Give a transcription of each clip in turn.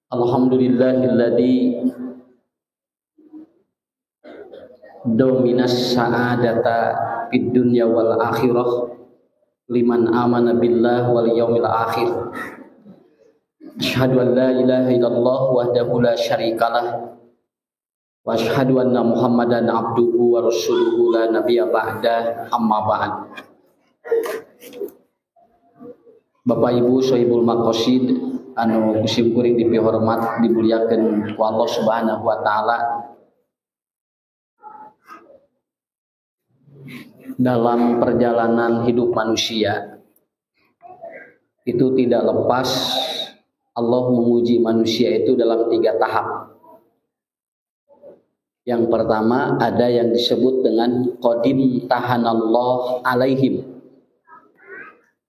Alhamdulillahilladzi dominas sa'adata fid dunya wal akhirah liman amana billah wal yaumil akhir. Asyhadu an la ilaha illallah wahdahu la syarikalah wa asyhadu anna Muhammadan abduhu wa rasuluhu la nabiyya ba'da, amma ba'd. Bapak Ibu sohibul maqasid anu kusim kuring dipihormat dimuliakeun ku Allah Subhanahu wa taala. Dalam perjalanan hidup manusia itu tidak lepas Allah menguji manusia itu dalam 3 tahap. Yang pertama ada yang disebut dengan qadim tahanallah alaihim.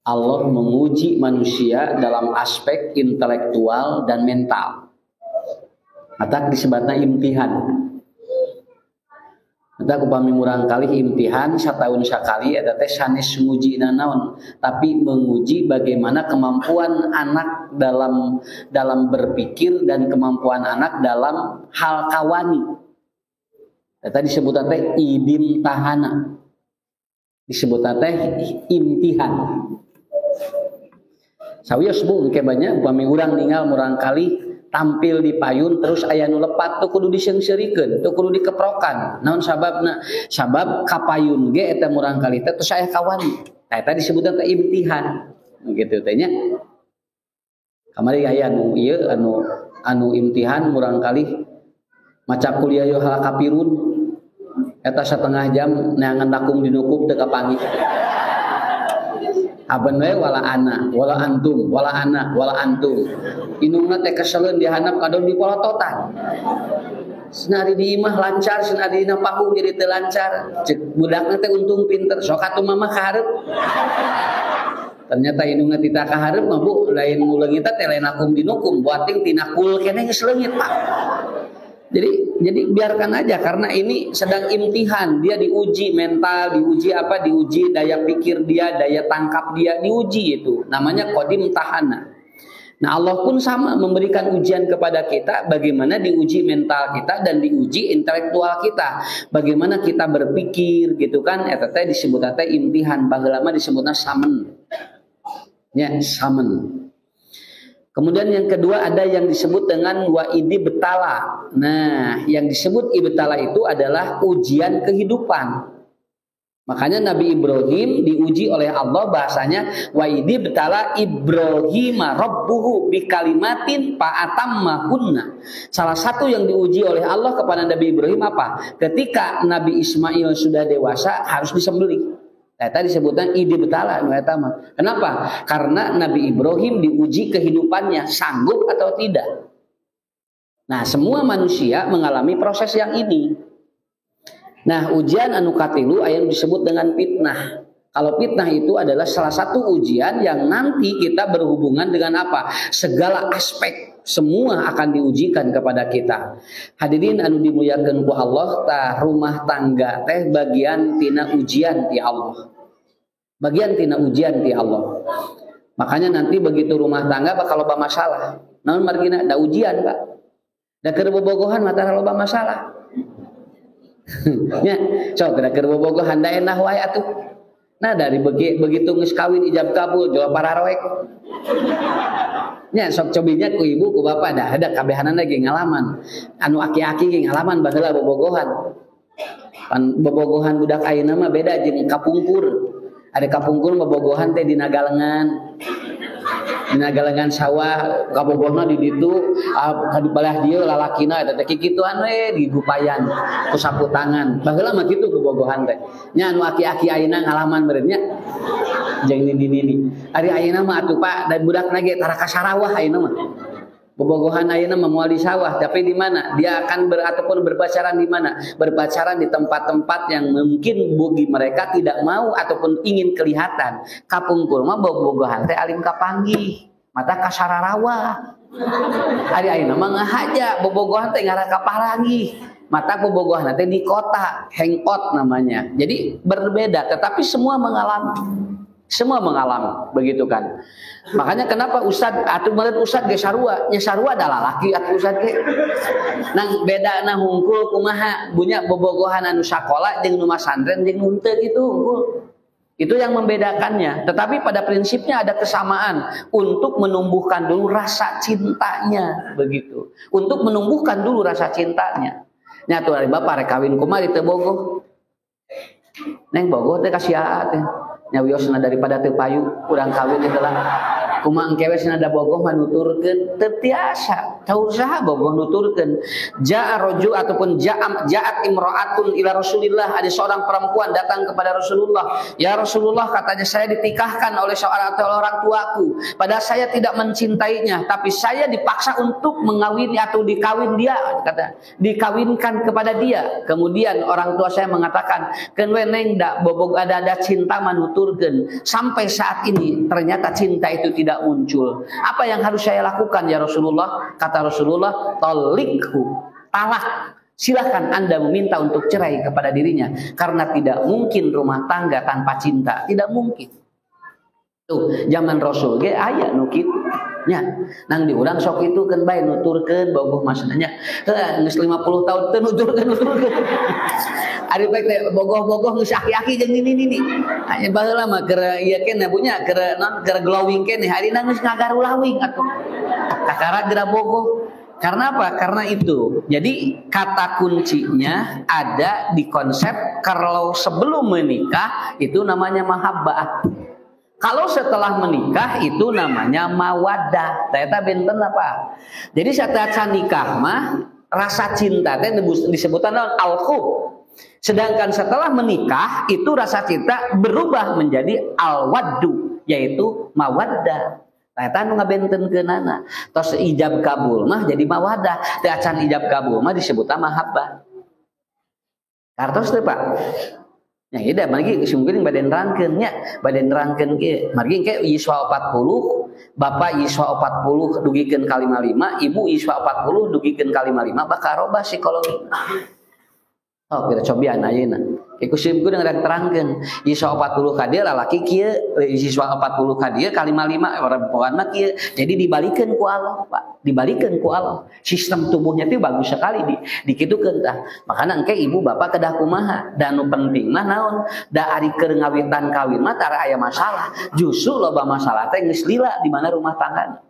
Allah menguji manusia dalam aspek intelektual dan mental. Matak disebutna imtihan. Matak upami murang kali imtihan satahun sakali eta teh sanes ngujina naon, tapi menguji bagaimana kemampuan anak dalam berpikir dan kemampuan anak dalam hal kawani. Eta disebutna teh idim tahana. Disebutna teh imtihan. Sawios bu engke banyak upami urang ninggal murang kali tampil di payun terus aya nu lepat teu kudu diseungseurikeun, teu kudu dikeprokan. Naon sababna? Sabab ka payun ge eta murang kali teh terus aya kawani. Tah eta disebutna teh imtihan. Gitu teh nya. Kamari aya nu ieu anu imtihan murang kali maca kuliah yo hal kapirun eta 1/2 jam neangan dakung dinukup teu kapangi. Aben we wala ana, wala antum, wala ana, wala antum. Inungna teh keseleun dihandap kadon dipolototan. Senari di imah lancar, senari dina pahung jadi teu lancar. Cek budakna teh untung pinter, sok atuh mama kaharep. Ternyata inungna tita kaharep mah Bu, lain nu leungit teh lain akum dinukum, buating tina kul keneh geus leungit Pak. Jadi biarkan aja karena ini sedang imtihan, dia diuji mental, diuji apa, diuji daya pikir dia, daya tangkap dia, diuji itu. Namanya qadim tahana. Nah, Allah pun sama memberikan ujian kepada kita bagaimana diuji mental kita dan diuji intelektual kita. Bagaimana kita berpikir gitu kan, eta teh disebut teh imtihan, baheula mah disebutna samen. Ya, samen. Kemudian yang kedua ada yang disebut dengan wa'idi betala. Nah, yang disebut ibtala itu adalah ujian kehidupan. Makanya Nabi Ibrahim diuji oleh Allah bahasanya wa'idi betala Ibrahima rabbuhu bikalimatin fa'atammahunna. Salah satu yang diuji oleh Allah kepada Nabi Ibrahim apa? Ketika Nabi Ismail sudah dewasa harus disembelih. Tadi disebutkan ide betala. Kenapa? Karena Nabi Ibrahim diuji kehidupannya sanggup atau tidak. Nah, semua manusia mengalami proses yang ini. Nah, ujian anu katilu yang disebut dengan fitnah. Kalau fitnah itu adalah salah satu ujian yang nanti kita berhubungan dengan apa? Segala aspek semua akan diujikan kepada kita. Hadirin anu dimuliakeun ku Allah, tah rumah tangga teh bagian tina ujian ti Allah. Bagian tina ujian ti Allah. Makanya nanti begitu rumah tangga bakal loba masalah. Namun margina da ujian, Pak. Da keur bobogohan mah tara loba masalah. Nya, sok da keur bobogohan da enah wae atuh. Nah, dari begitu geus kawin ijab kabul jual pararoek. Nya sok cobinya ku ibu ku bapak dah ada kabehanana ge ngalaman. Anu aki-aki ge ngalaman baheula bobogohan. Pan bobogohan budak ayeuna mah beda jeung kapungkur. Ada kapungkur bobogohan teh dina galengan. Dina galengan sawah kabogohna di ditu di belah dieu lalakina eta teh kikituan we di bupayan ku sapu tangan. Baheula mah kitu bobogohan teh. Nya anu aki-aki ayeuna ngalaman beureunya. Jeung nini-nini. Ari ayeuna mah atuh Pak, da budakna ge tara ka sarawah ayeuna mah. Bobogohan ayeuna memual di sawah, tapi di mana? Dia akan ataupun berpacaran di mana? Berpacaran di tempat-tempat yang mungkin bagi mereka tidak mau ataupun ingin kelihatan. Kapungkur mah bobogohan teh alim kapanggih, mata kasararawa. Ari ayeuna mah ngahaja bobogohan teh ngara kaparanggih. Mata bobogohan teh di kota, hangout namanya. Jadi berbeda, tetapi semua mengalami. Semua mengalami, begitu kan. Makanya kenapa Ustad atuh meureun Ustad ge sarua, nya sarua adalah laki atuh Ustad ge. Nang bedana hungkul kumaha bunya bobogohan anu sakola jeung nu masantren jeung nu teu gitu hungkul. Itu yang membedakannya. Tetapi pada prinsipnya ada kesamaan untuk menumbuhkan dulu rasa cintanya, begitu. Untuk menumbuhkan dulu rasa cintanya. Nya atuh ari bapak rek kawin kumaha di teu bogoh. Neng bogoh teh kasiha teh. Nya wiosna daripada teu payu urang kawin heula. Kumaha engke we cenah da bogoh mah nuturkeun teu tiasa. Teu usaha bogoh nuturkeun. Ja'a rajul ataupun ja'at imra'atun ila Rasulillah, ada seorang perempuan datang kepada Rasulullah. Ya Rasulullah, katanya saya ditikahkan oleh seorang orang tuaku. Padahal saya tidak mencintainya, tapi saya dipaksa untuk mengawini atau dikawin dia, kata dikawinkan kepada dia. Kemudian orang tua saya mengatakan, "Keun we neng da bobog ada cinta manuturkeun." Sampai saat ini ternyata cinta itu tidak muncul. Apa yang harus saya lakukan ya Rasulullah? Kata Rasulullah, "Talikhu." Talak. Silahkan Anda meminta untuk cerai kepada dirinya, karena tidak mungkin rumah tangga tanpa cinta, tidak mungkin. Tuh, zaman Rasul ge aya nu kitu nya. Nang di urang sok itu keun bae nuturkeun bogoh maksudnya. Heuh, geus 50 tahun teu nuturkeun. Ari bae teh bogoh-bogoh geus aki-aki jeung nini-nini. Aya baheula mah keur ieu keneh punya keur glowing keneh, harina geus ngagarulawing atuh. Kakara geura bogoh. Karena apa? Karena itu. Jadi kata kuncinya ada di konsep kalau sebelum menikah itu namanya mahabbah. Kalau setelah menikah itu namanya mawaddah. Eta benten apa? Jadi saat nikah mah rasa cinta teh disebutkan al-hub. Sedangkan setelah menikah itu rasa cinta berubah menjadi al-waddu, yaitu mawaddah. Eta nu ngabentenkeunana. Tos ijab kabul mah jadi mawaddah. Teh acan ijab kabul mah disebutna mahabbah. Kartos teh Pak. Ya ida margi sungkeun badan nerangkeun nya, badan nerangkeun ge. Margi engke Yiswa 40, bapak Yiswa 40 dugikeun kali 5, ibu Yiswa 40 dugikeun kali 5, bakaroba psikologi. Oh, kita cobian ayeuna. Iku simkuring rek terangkeun. Yiswa 40 ka dieu lalaki kieu, Yiswa 40 ka dieu kali 5 perempuan mah kieu. Jadi dibalikeun ku Allah, Pak. Dibalikeun ku Allah. Sistem tubuhnya teh bagus sekali dikitukeun tah. Makana engke ibu bapak kedah kumaha? Dan nu penting mah naon? Da ari keur ngawitan kawin mah tara aya masalah. Justru loba masalah teh geus lila di mana rumah tangga.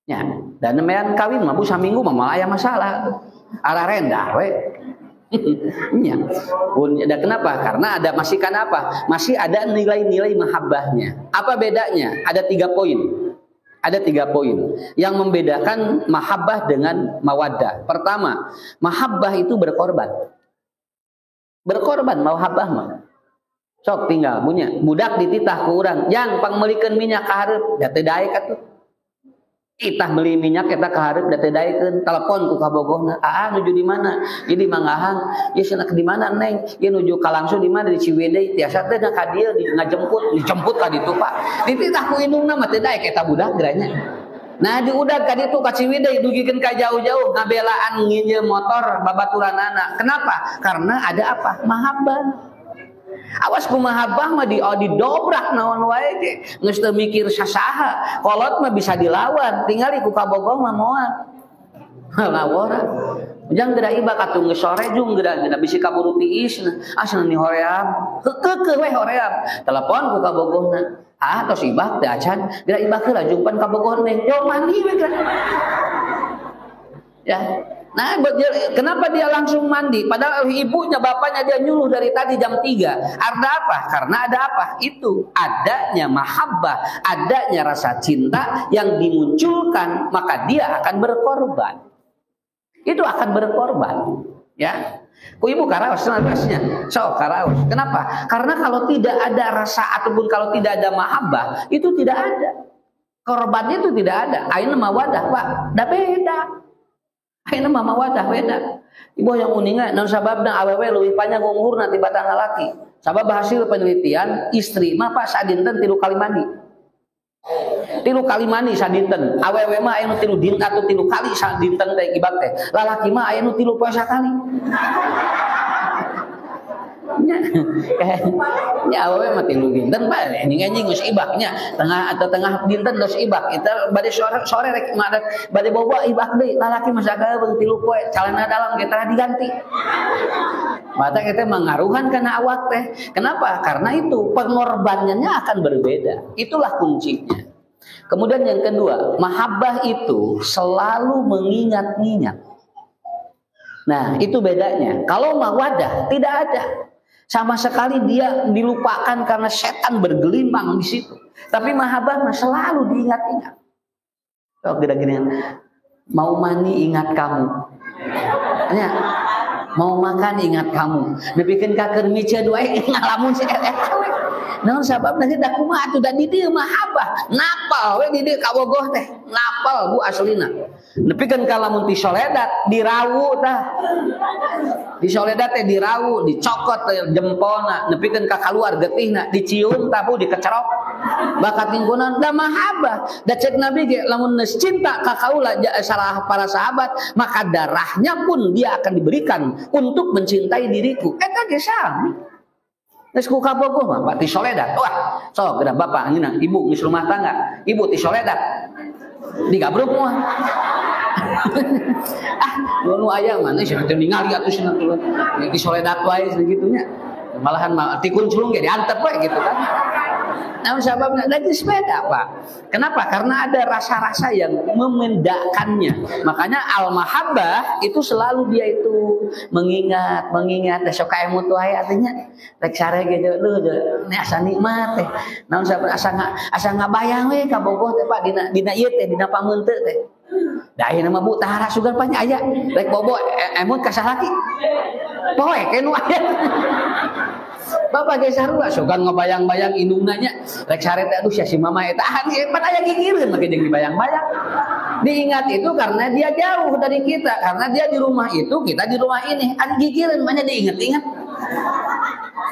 Ya, dan nemean kawin mah bu saminggu mah malah aya masalah. Ala rendah we. Ya. Dan kenapa? Karena ada masih kan apa? Masih ada nilai-nilai mahabbahnya. Apa bedanya? Ada 3 poin. Ada 3 poin yang membedakan mahabbah dengan mawaddah. Pertama, mahabbah itu berkorban. Berkorban mahabbah mah. Sok tinggal punya budak dititah ku urang, "Jang pangmeulikeun minyak ka hareup." Da teu daek atuh. Itah beli minyak eta ka hareup da teu daekeun, telepon ku kabogohna, "Aa nuju di mana?" "Jadi Mangahang." "Ieu cenah di mana Neng?" "Ieu nuju ka langsung di mana di Ciwidey." "Tiasa teh ka dieu dijemput ka ditu Pak." Dititah ku indungna mah teu daek eta budak geranya. Nah di udag ka ditu ka Ciwidey dugikeun ka jauh-jauh ngabelaan nginjil motor babaturanana. Kenapa? Karena ada apa? Mahabbah. Awas ku mahabbah mah didobrak naon wae ge. Geus teu mikir sasaha. Kolot mah bisa dilawan, tingali ku kabogoh mah moal. Lawora. Ujang geura iba katu geus sore jung geura bisi kaburu tiisna. Asna ni hoream. Keukeuh we hoream. Telepon ku kabogohna. "Ah tos ibah teh acan, geura ibah heula jungpan kabogoh neng." "Yo mandi we geura." Ya. Nah, kenapa dia langsung mandi? Padahal ibunya, bapaknya dia nyuruh dari tadi jam 3. Ada apa? Karena ada apa? Itu adanya mahabbah, adanya rasa cinta yang dimunculkan, maka dia akan berkorban. Itu akan berkorban, ya. Ku ibu karaos rasanya. So, karaos. Kenapa? Karena kalau tidak ada rasa ataupun kalau tidak ada mahabbah, itu tidak ada. Korbannya itu tidak ada. Ayeuna mawadah, Pak. Da beda. Ayeuna mawadah beda. Ibu yang uningan naon sababna awewe leuwih panjang umurna ti batang lalaki. Sabab hasil penelitian istri mah Pak sadinten 3 kali mandi. 3 kali mandi sadinten. Awewe mah aya nu 3 dinten atau 3 kali sadinten teh ibak teh. Lalaki mah aya nu 3 poe sakali. Nya awewe mah 3 dinten Pak anjing geus ibaknya tengah dinten geus ibak eta bade sore rek bade bobo ibak deui lalaki mah sagaeung 3 poe calana dalam ge tara diganti. Mata kita mengaruhan karena awak teh. Kenapa? Karena itu pengorbanannya akan berbeda. Itulah kuncinya. Kemudian yang kedua, mahabbah itu selalu mengingat-ingat. Nah, itu bedanya. Kalau mawadah tidak ada. Sama sekali dia dilupakan karena setan bergelimang di situ. Tapi mahabbah selalu diingat-ingat. Oh, gini-gini. Mau mandi ingat kamu. Ya. Mau makan ingat kamu. Nepikeun ka keur miceun wae ngalamun si eta we. Naon sababna teh da kumaha atuh da di dieu mahabbah. Napal we di dieu ka bogoh teh. Napal Bu aslina. Nepikeun ka lamun ti soledat dirawu tah. Di soledat teh dirawu, dicokot teh jempolna, nepikeun ka kaluar getihna, dicium tah Bu dikecerok. Bakat lingkungan da mahabbah. Da cek Nabi ge lamun geus cinta ka kaula salah para sahabat, maka darahnya pun dia akan diberikan untuk mencintai diriku. Eta ge sami. Geus ku kabogoh mah Pak ti soledat. Wah, sok geura bapak ngeuna ibu geus rumah tangga. Ibu ti soledat. Digabruk moal. Nu aya mah nih cenah ningali atuh cenah tuh. Di soledat wae segitunya. Malahan tikun culung ge diantep we gitu kan. Nah, sebabnya lagi sepeda Pak. Kenapa? Karena ada rasa-rasa yang membedakannya. Makanya al-mahabbah itu selalu dia itu mengingat sok kae mutu aya artinya rek sare ge lu nya asa nikmat teh. Naon asa ngabayang we ka bogoh teh Pak dina ieu teh dina pameunteut teh. Da ayeuna mah Bu tahara sugan panya aya rek bobo emut ka salaki. Poe kenu aya. Bapak ge sarua sugan ngabayang-bayang indungna nya rek sare teh aduh sia si mama eta pan aya gigireun make jeung dibayang-bayang. Diingat itu karena dia jauh dari kita, karena dia di rumah itu, kita di rumah ini. Ada gigireun mah diingat-ingat.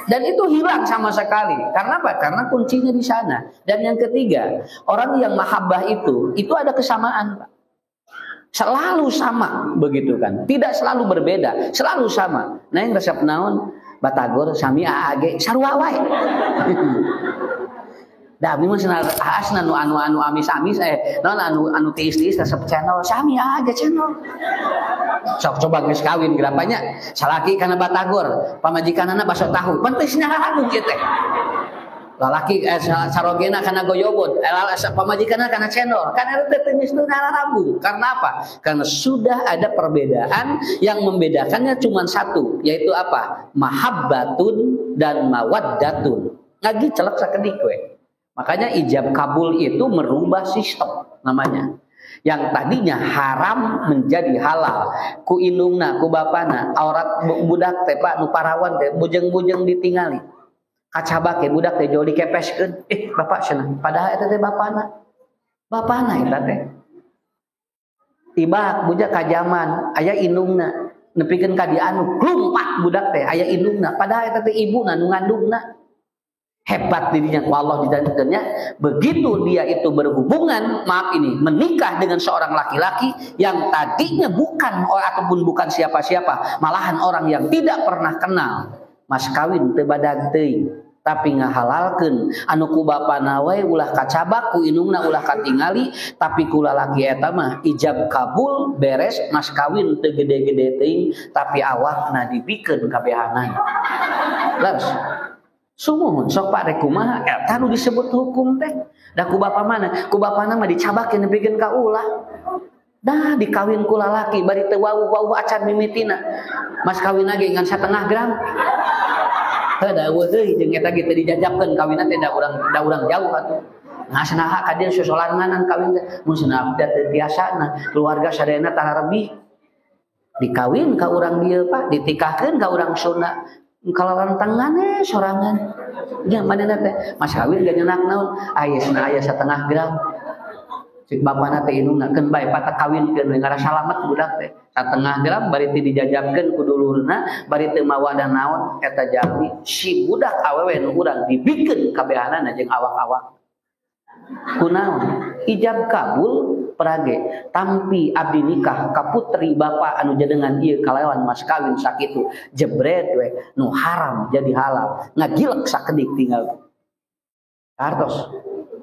Dan itu hilang sama sekali. Karena apa? Karena kuncinya di sana. Dan yang ketiga, orang yang mahabbah itu ada kesamaan, Pak. Selalu sama begitu kan. Tidak selalu berbeda, selalu sama. Nah, yang resep naon? Batagor sami aage sarua wae. Da abdi mah cenah asna anu amis-amis naon anu tiis-tiis resep channel sami aage channel. Sok coba geus kawin gerapanya salaki kana batagor, pamajikanana baso tahu. Pentesna ragu kieu teh. Lalaki sarogena kana goyobot, pamajikanna kana channel. Kan eta teh geus ragu. Karena apa? Karena sudah ada perbedaan yang membedakannya cuma satu, yaitu apa? Mahabbatun dan mawaddatun. Ngagi celek sakedik we. Makanya ijab kabul itu merubah sistem namanya. Yang tadinya haram menjadi halal. Ku indungna, ku bapana, aurat budak teh Pak nu parawan teh bujeng-bujeng ditingali. Kacabak ke budak teh joli kepeskeun. Bapak cenah. Padahal eta teh bapana eta teh. Tiba budak kajaman, aya indungna. Nepikeun ka dianu, klumpat budak teh aya indungna. Padahal eta teh ibuna nu ngandungna. Hebat dirinya Allah didandakannya. Begitu dia itu berhubungan, menikah dengan seorang laki-laki yang tadinya bukan siapa-siapa, malahan orang yang tidak pernah kenal. Mas kawin teu badag teuing, tapi ngahalalkeun anu ku bapana wae ulah kacabak, ku indungna ulah katingali, tapi ku lalaki eta mah ijab kabul beres, mas kawin teu gede-gede teuing, tapi awakna dipikeun kabehanan. Leus sumuhun sok Pak rek kumaha eta nu disebut hukum teh. Da ku bapa mana? Ku bapana mah dicabakeun nepikeun ka ulah. Dah dikawin ku lalaki bari teu wau acan mimitina. Mas kawin lagi ngan 1/2 gram. Teu daweuh deui jeung eta ge teu dijajabkeun kawinna teh da urang jauh atuh. Nah sanaha ka dieu sosolanganan kawin teh mun cenah teu biasana keluarga sadayana tararebih. Dikawin ka urang dieu Pak, ditikahkeun ka urang Sunda. Kalau rentangan sorangan. Ya manehna teh Mas kawin gak nyenak naon? Aya 1/2 gram. Cik bapana teh indungna keun bae patah kawinkeun we ngarasa salamet budak teh. Satengah gelam bari teu dijajabkeun ku dulurna, bari teu mawa dan naon eta jalmi si budak awewe nu urang dibikeun kabehanana jeung awak-awak. Kunaon? Ijab kabul perage tampi abdi nikah ka putri bapa anu jadengan ieu kalawan mas kawin sakitu jebret we nu haram jadi halal ngagilek sakedik tinggal artos.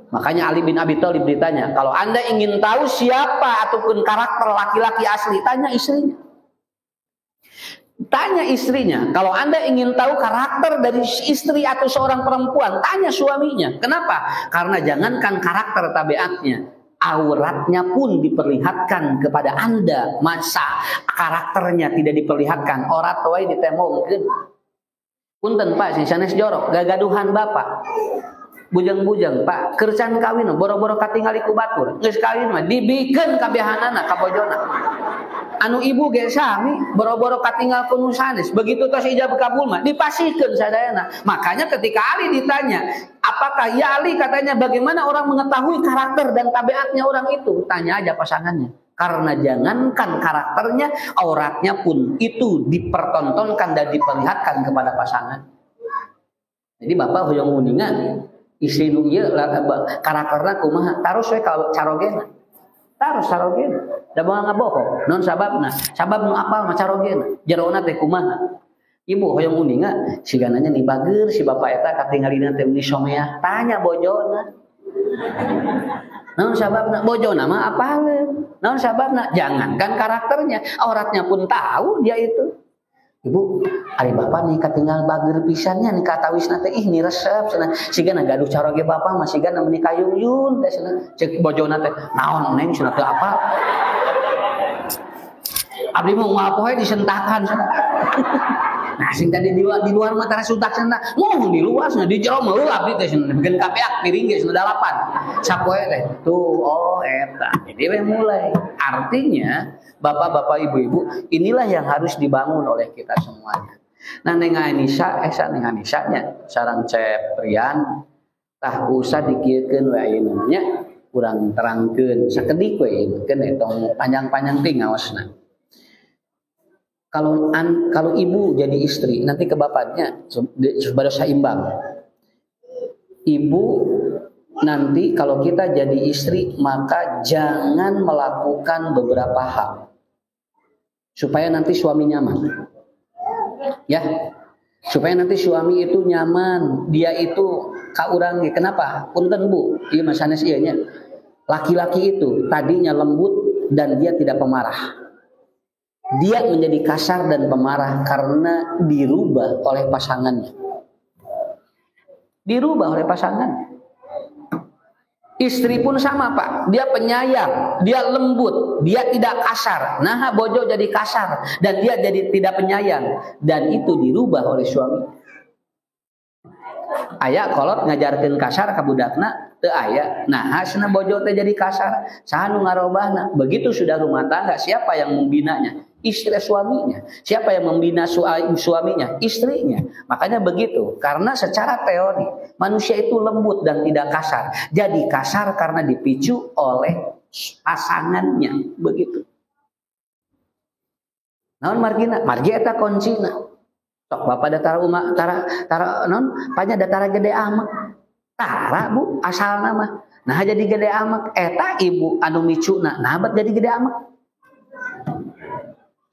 Makanya Ali bin Abi Thalib ditanya, kalau Anda ingin tahu siapa ataupun karakter laki-laki asli, tanya istrinya. Tanya istrinya. Kalau Anda ingin tahu karakter dari istri atau seorang perempuan, tanya suaminya. Kenapa? Karena jangankan karakter tabiatnya, auratnya pun diperlihatkan kepada Anda. Masa karakternya tidak diperlihatkan? Orat wae ditemongkeun. Punten Pak, sing sanes jorok, gagaduhan bapak. Bujang-bujang Pak, kercan kawin boro-boro katingali ku batur. Geus kawin mah dibikeun kabehanana ka bojona. Anu ibu ge sami boro-boro katinggal ku nu sanes. Begitu tos ijab kabul mah dipasihkeun sadayana. Makanya ketika Ali ditanya, apakah ya Ali katanya bagaimana orang mengetahui karakter dan tabiatnya orang itu? Tanya aja pasangannya. Karena jangankan karakternya, auratnya pun itu dipertontonkan dan diperlihatkan kepada pasangan. Jadi bapak hoyong uningan istri nu ieu karakterna kumaha tarus we ka carogena. Tarus carogena. Da moal ngabohong. Naon sababna? Sabab nu apal mah carogena. Jerona teh kumaha? Ibu hoyong uninga sigananya ni bager si bapak eta katingalina teh uni someah. Tanya bojona. Naon sababna? Bojona mah apaleun. Naon sababna? Jangankan karakternya, auratnya pun tahu dia itu. Ibu, ari bapak nih katinggal bager pisannya nih katawisna teh ih ni resep cenah. Sigana gaduh caroge bapak mah sigana meuni kayung-yung teh cenah. Cek bojona teh naon neng cenah teu apa. Abdi mah moal poe disentakan cenah. Nah sing tadi di luar mah tara suntak cenah. Ngomong di luar cenah di jero mah abdi teh cenah bikin kapeak piring ge cenah dalapan. Sapoe teh. Tuh oh eta. Jadi we mulai. Artinya bapak-bapak, ibu-ibu, inilah yang harus dibangun oleh kita semuanya. Nah, Neng Anissa, Neng Anissanya, sarang Cep Rian, tah usah dikiekeun we ieu namanya, urang terangkeun sakedik we ieu keun etong panjang-panjang ting ngaosna. Kalau ibu jadi istri, nanti ke bapaknya sudah seimbang. Ibu nanti kalau kita jadi istri, maka jangan melakukan beberapa hal supaya nanti suami nyaman. Ya, supaya nanti suami itu nyaman, dia itu ka urang ge. Kenapa? Punten Bu, ieu mah sanes ieu nya. Laki-laki itu tadinya lembut dan dia tidak pemarah. Dia menjadi kasar dan pemarah karena dirubah oleh pasangannya. Dirubah oleh pasangannya. Istri pun sama Pak, dia penyayang, dia lembut, dia tidak kasar. Nah bojo jadi kasar dan dia jadi tidak penyayang dan itu dirubah oleh suami. Aya kolot ngajarkeun kasar ka budakna teu aya. Nah hasna bojo teh jadi kasar, saha nu ngarobahna? Begitu sudah rumah tangga, siapa yang membinanya? Istri suaminya. Siapa yang membina suaminya? Istrinya. Makanya begitu. Karena secara teori manusia itu lembut dan tidak kasar. Jadi kasar karena dipicu oleh pasangannya. Begitu. Naon margina? Margi eta kuncina. Sok bapak datara non panya datara gede amak. Tara Bu asalna mah. Nah jadi gede amak eta ibu anu micuna. Nah bat jadi gede amak.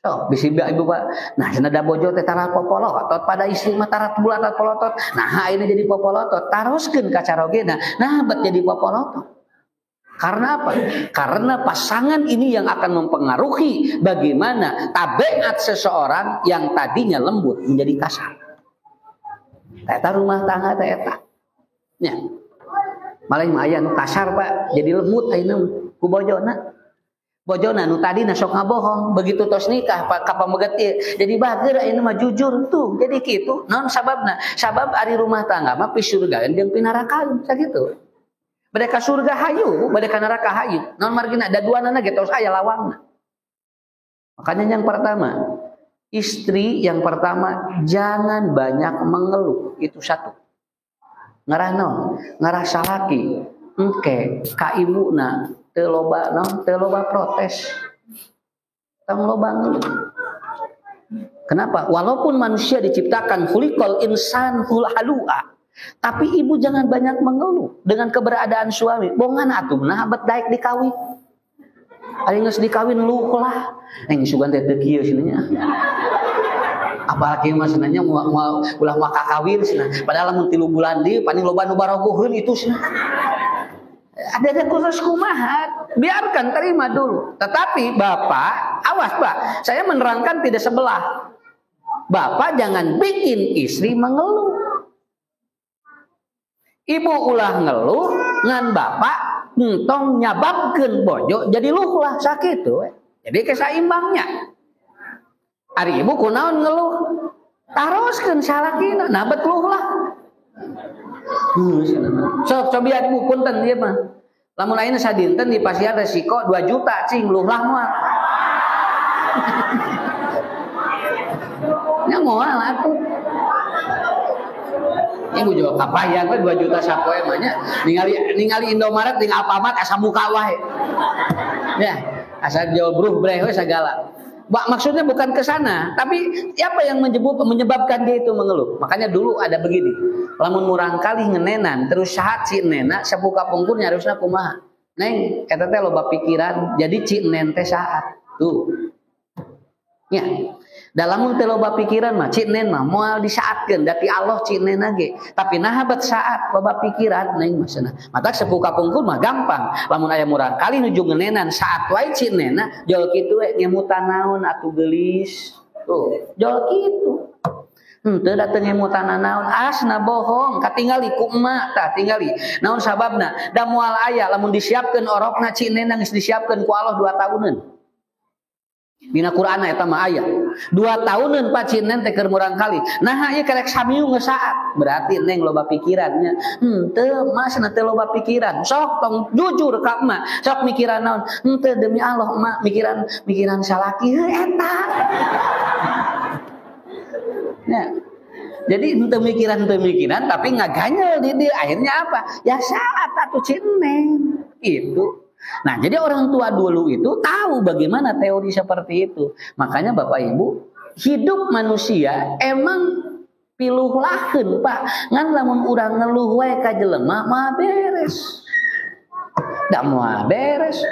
Oh, bisi ibu Pak. Nah, cenah da bojo teh tara popolotot pada istri mah tara bulatot polotot. Nah, ini jadi popolotot. Taroskeun ka carogena. Nah, bet jadi popolotot. Karena apa? Karena pasangan ini yang akan mempengaruhi bagaimana tabiat seseorang yang tadinya lembut menjadi kasar. Eta rumah tangga teh eta. Nya. Malih mah aya nu kasar Pak, jadi lembut ayeuna ku bojona. Bojona nu tadi sok ngabohong, begitu tos nikah ka pameget ieu jadi bager ayeuna mah jujur tuh. Jadi kitu, naon sababna? Sabab ari rumah tangga mah pi surga jeung pi neraka sakitu. Bade ka surga hayu, bade ka neraka hayu. Naon margina da duanana ge tos aya lawangna. Makanya yang pertama, istri yang pertama jangan banyak mengeluh, itu satu. Ngarah naon? Ngarah salaki engke ka ibuna teu loba protes. Tong loba ngeluh. Kenapa? Walaupun manusia diciptakan khuliqal insan halua, tapi ibu jangan banyak mengeluh dengan keberadaan suami. Bongan atuh nah bet daek dikawin. Ari geus dikawin luh lah. Neng sugan teh teu kieu cenah. Apalagi mah cenah moal ulah mah kakawin cenah. Padahal mun 3 bulan deui paling loba nu barogoheun itu cenah. Ada khusus kumaha, biarkan terima dulu. Tetapi Bapak, awas Pak, saya menerangkan tidak sebelah. Bapak jangan bikin istri mengeluh. Ibu ulah ngeluh, ngan Bapak entong nyababkeun bojo jadi luh lah sakit tuh. Jadi kesaimbangnya. Ari ibu kunaon ngeluh, taroskeun salakina, nah bet luh lah. Sok coba ibu punten dia mah. Lamun ayeuna sadinten di pasiar resiko 2 juta cing luh lah moal. Nya moal atuh. Ibu juga kapayang we 2 juta sapoe mah nya. Ningali Indomaret ting Alfamart asa muka wae. Ya, asa jual bruh breh we segala. Maksudnya bukan ke sana, tapi apa yang menyebabkan dia itu mengeluh? Makanya dulu ada begini. Lamun murang kali ngenenan terus sahat si nena sabuka pungkur nyarosna kumaha? Neng, eta teh loba pikiran, jadi ci nen teh sahat. Tuh. Ya. Da lamun teh loba pikiran mah ci nen mah moal disaatkeun da ti Allah ci nen ge. Tapi nah bet saat loba pikiran neng mah cenah. Matak sabuka pungkur mah gampang. Lamun aya murang kali nuju ngenenan saat wae ci nenna jol kitu we ngemutan naon atuh geulis. Tuh, jol kitu. Teu dateng ngemutan naon asna bohong katingali ku emak tah tingali. Naon sababna? Da moal aya lamun disiapkeun orokna ci nenna geus disiapkeun ku Allah 2 tahunan. Dina Quran eta mah aya 2 tahunan Pak Cinen teh keur murang kali. Nah ieu karek samiu geus saat. Berarti neng loba pikirannya. Teu masna teu loba pikiran. Sok tong jujur ka emak. Sok mikiran naon? Teu demi Allah emak mikiran salaki heuh eta. Ya. Jadi ente mikiran tapi ngaganyel di dia. Akhirnya apa? Ya saat atuh Cinen. Itu. Nah, jadi orang tua dulu itu tahu bagaimana teori seperti itu. Makanya Bapak Ibu, hidup manusia emang piluh lakeun, Pak. Ngan lamun urang ngeluh wae ka jelema mah beres. Da moal beres.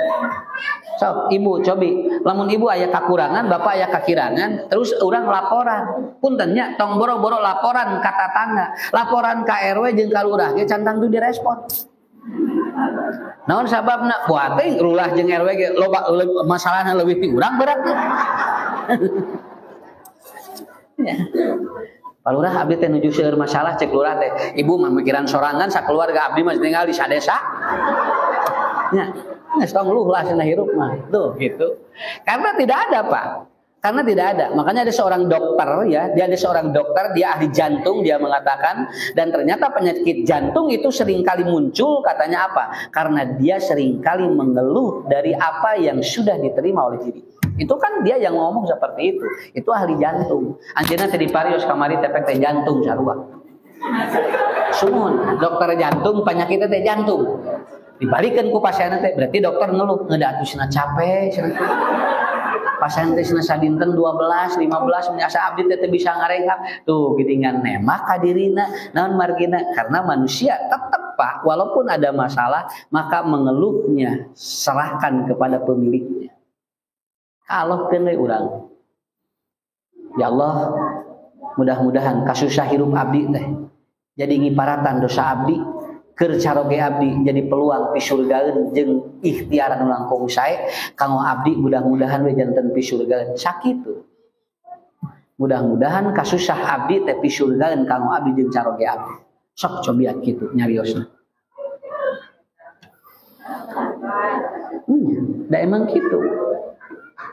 Sok ibu cobi, lamun ibu aya kakurangan, bapak aya kakirangan, terus urang laporan. Punten nya tong boro-boro laporan ka tatangga, laporan ka RW jeung ka lurah ge cantang tu direspon. Naon sababna? Buat teh lurah jeung RW ge loba masalahna leuwih ti urang berat. Ya. Pak Lurah abdi teh nuju seueur masalah cek lurah teh. Ibu mah mikiran sorangan sakeluarga abdi mah tinggal di sadesa. Ya, geus tong luh lah cenah hirup mah. Tuh gitu. Karena tidak ada, Pak. Karena tidak ada. Makanya ada seorang dokter ya, dia ahli jantung, dia mengatakan dan ternyata penyakit jantung itu seringkali muncul katanya apa? Karena dia seringkali mengeluh dari apa yang sudah diterima oleh diri. Itu kan dia yang ngomong seperti itu. Itu ahli jantung. Anjeunna teh diparios kamari tepek teh jantung sarua. Sumun, dokter jantung penyakitnya teh jantung. Dibalikeun ku pasien teh berarti dokter ngeluh, ngeda atuh cenah capek cenah. Pasien teh cenah sadinten 12, 15 asa abdi teh bisa ngarenghap. Tuh geuningan nemah ka dirina, naon margina? Karena manusia tetap Pak, walaupun ada masalah, maka mengeluhnya serahkan kepada pemiliknya. Kalau kene urang. Ya Allah, mudah-mudahan kasusah hirup abdi teh jadi ngiparatan dosa abdi keur caroge abdi jadi peluang pi surgaeun jeung ikhtiar anu langkung sae kanggo abdi mudah-mudahan we janten pi surgaeun sakitu. Mudah-mudahan kasusah abdi teh pi surgaeun kanggo abdi jeung caroge abdi. Sok cobian kitu nyariosna. Da emang kitu.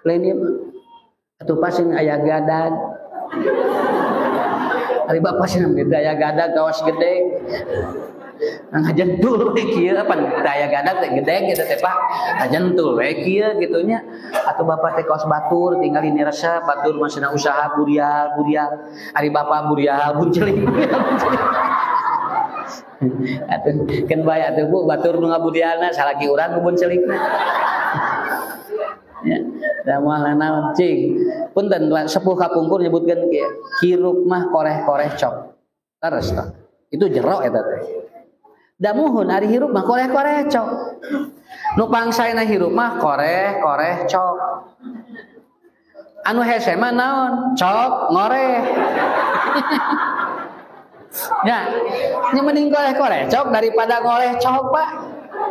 Lain ieu mah atuh pasing aya gadag. Ari bapak cenah aya gadag kawas gede. Ngajentul we kieu apa daya gadag teh gede gitu teh Pak. Ngajentul we kieu gitu nya. Atuh bapak teh kaos batur tinggal ini resep batur masina usaha burial. Ari bapak burial bunceling. Atuh kan bae atuh Bu batur nu ngabudiana salaki urang nu celikna. Ya, da moal naon cing. Punten sepuh kapungkur nyebutkeun kieu, hirup mah koreh-koreh cok. Terus tah. Itu jero eta teh. Da muhun ari hirup mah koreh-koreh cok. Nu pangsaena hirup mah koreh-koreh cok. Anu hese mah naon? Cok ngoreh. Ya, nya mending koreh-koreh cok daripada ngoreh cok, Pak.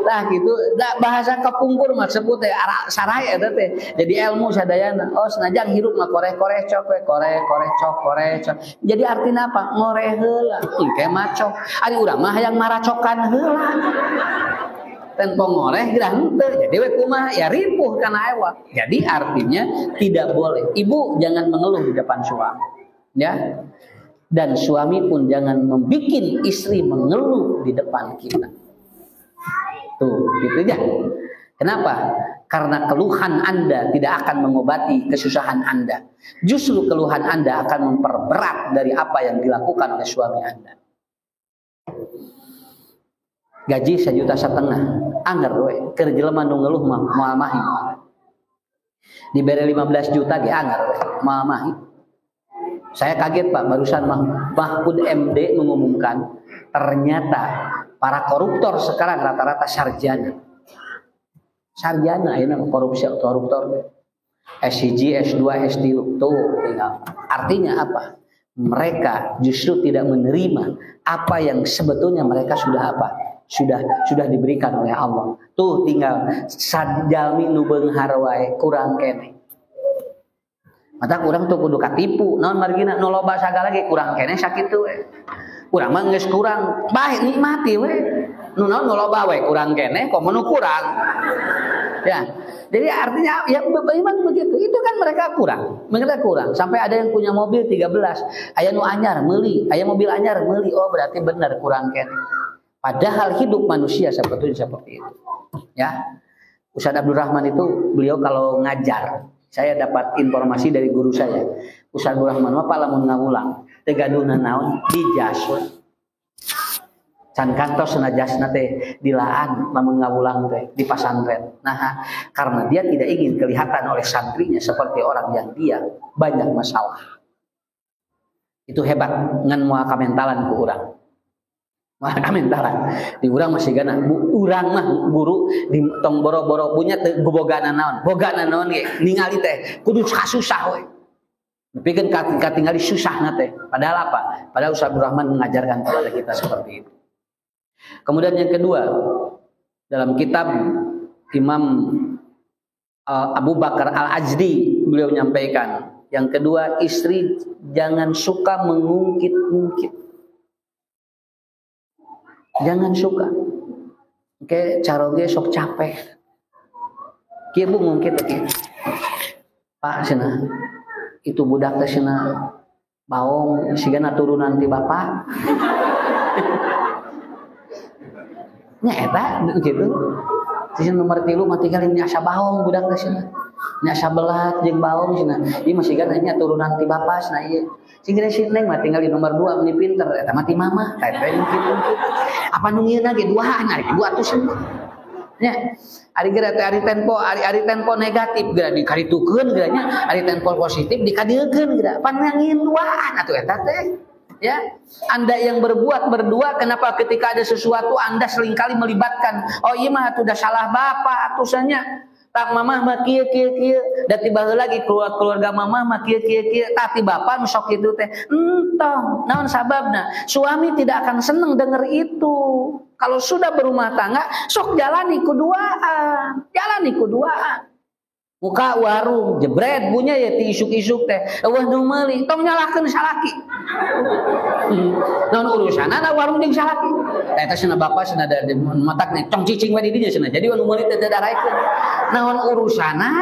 Lah gitu, da bahasa kapungkur mah sebut teh saraya eta teh. Jadi ilmu sadayana. Oh, senajan hirup mah koreh-koreh cok we, koreh-koreh cok, koreh cok. Jadi artinya apa? Ngoreh heula. Engke mah cok. Ari urang mah hayang maracokan heula. Tempo ngoreh gerah henteu. Jadi we kumaha ya ripuh kana ewa. Jadi artinya tidak boleh. Ibu jangan mengeluh di depan suami. Ya. Dan suami pun jangan membikin istri mengeluh di depan kita. Tuh, gitu ya. Kenapa? Karena keluhan Anda tidak akan mengobati kesusahan Anda. Justru keluhan Anda akan memperberat dari apa yang dilakukan oleh suami Anda. Gaji 1,5 juta, angger we, keur jelema nu ngeluh mah moal mahi. Dibere 15 juta ge angger we, moal mahi. Saya kaget Pak, barusan Mahfud MD mengumumkan ternyata para koruptor sekarang rata-rata sarjana. Sarjana ini koruptor. S1, S2, S3 tuh tinggal. Artinya apa? Mereka justru tidak menerima apa yang sebetulnya mereka sudah apa? Sudah diberikan oleh Allah. Tuh tinggal sadjalmi nu beunghar wae kurang kene. Mata kurang tuh kudu katipu. Naon margina nu loba sagala ge kurang kene sakitu we. Urang mah geus kurang, bae nikmati we. Nu naon nu loba we kurang kene, kok nu kurang. Ya. Jadi artinya ya memang begitu. Itu kan mereka kurang. Sampai ada yang punya mobil 13, aya nu anyar meuli, aya mobil anyar meuli. Oh, berarti benar kurang kene. Padahal hidup manusia sebetulnya seperti itu. Ya. Ustaz Abdurrahman itu beliau kalau ngajar, saya dapat informasi dari guru saya. Ustaz Abdurrahman mah lamun ngawulang, teu gaduhna naon dijas. Can kantos najasna teh dilaan lamun ngawulang teh di pasantren. Nah, karena dia tidak ingin kelihatan oleh santrinya seperti orang yang dia banyak masalah. Itu hebat ngan moal kamentalan ku urang. Moal kamentalan. Di urang masih gana urang mah guru di tong boro-boro punya teu gobogana naon. Bogana naon ge ningali teh kudu kasusah we. Dipikeun katingali susahna teh. Padahal apa? Padahal Ustaz Abdurrahman mengajarkan kepada kita seperti itu. Kemudian yang kedua, dalam kitab Imam Abu Bakar Al-Ajdi beliau menyampaikan, yang kedua, istri jangan suka mengungkit-ungkit. Jangan suka. Oke, caroge sok capek. Kieu Bu ngungkit kieu. Pak cenah itu budak teh cenah baong sigana turunan ti bapak. Nya eta gitu. Sisi nomor 3 mah tinggalin asa baong budak teh cenah. Nya asa belat jeung baong cenah. Ieu mah sigana nya turunan ti bapak cenah ieu. Singgira si Neng mah tinggal di nomor 2 meni pinter eta mah ti mama. Eta gitu. Apa nu ngieuna ge duaan ari 200. Nya ari geura teh ari tempo negatif geura dikaritukeun geura nya, ari tempo positif dikadeukeun geura. Pan ngieun duaan atuh eta teh. Ya, Anda yang berbuat berdua, kenapa ketika ada sesuatu Anda seringkali melibatkan, oh iya mah atuh da salah bapak atusannya, tak mamah mah kieu da tiba lagi keluarga mamah mah kieu tak ti bapak nu sok kitu teh. Entong, naon sababna? Suami tidak akan senang dengar itu. Kalau sudah berumah tangga, sok jalani kuduaan. Muka warung jebret bunyi ya ti isuk-isuk teh eueuh nu meuli tong nyalahkeun salaki. Naon urusanna warung jeung salaki. Eta cenah bapak cenah da matak nih tong cicing we di dinya cenah. Jadi nu meuli teh daraekeun. Naon urusanna?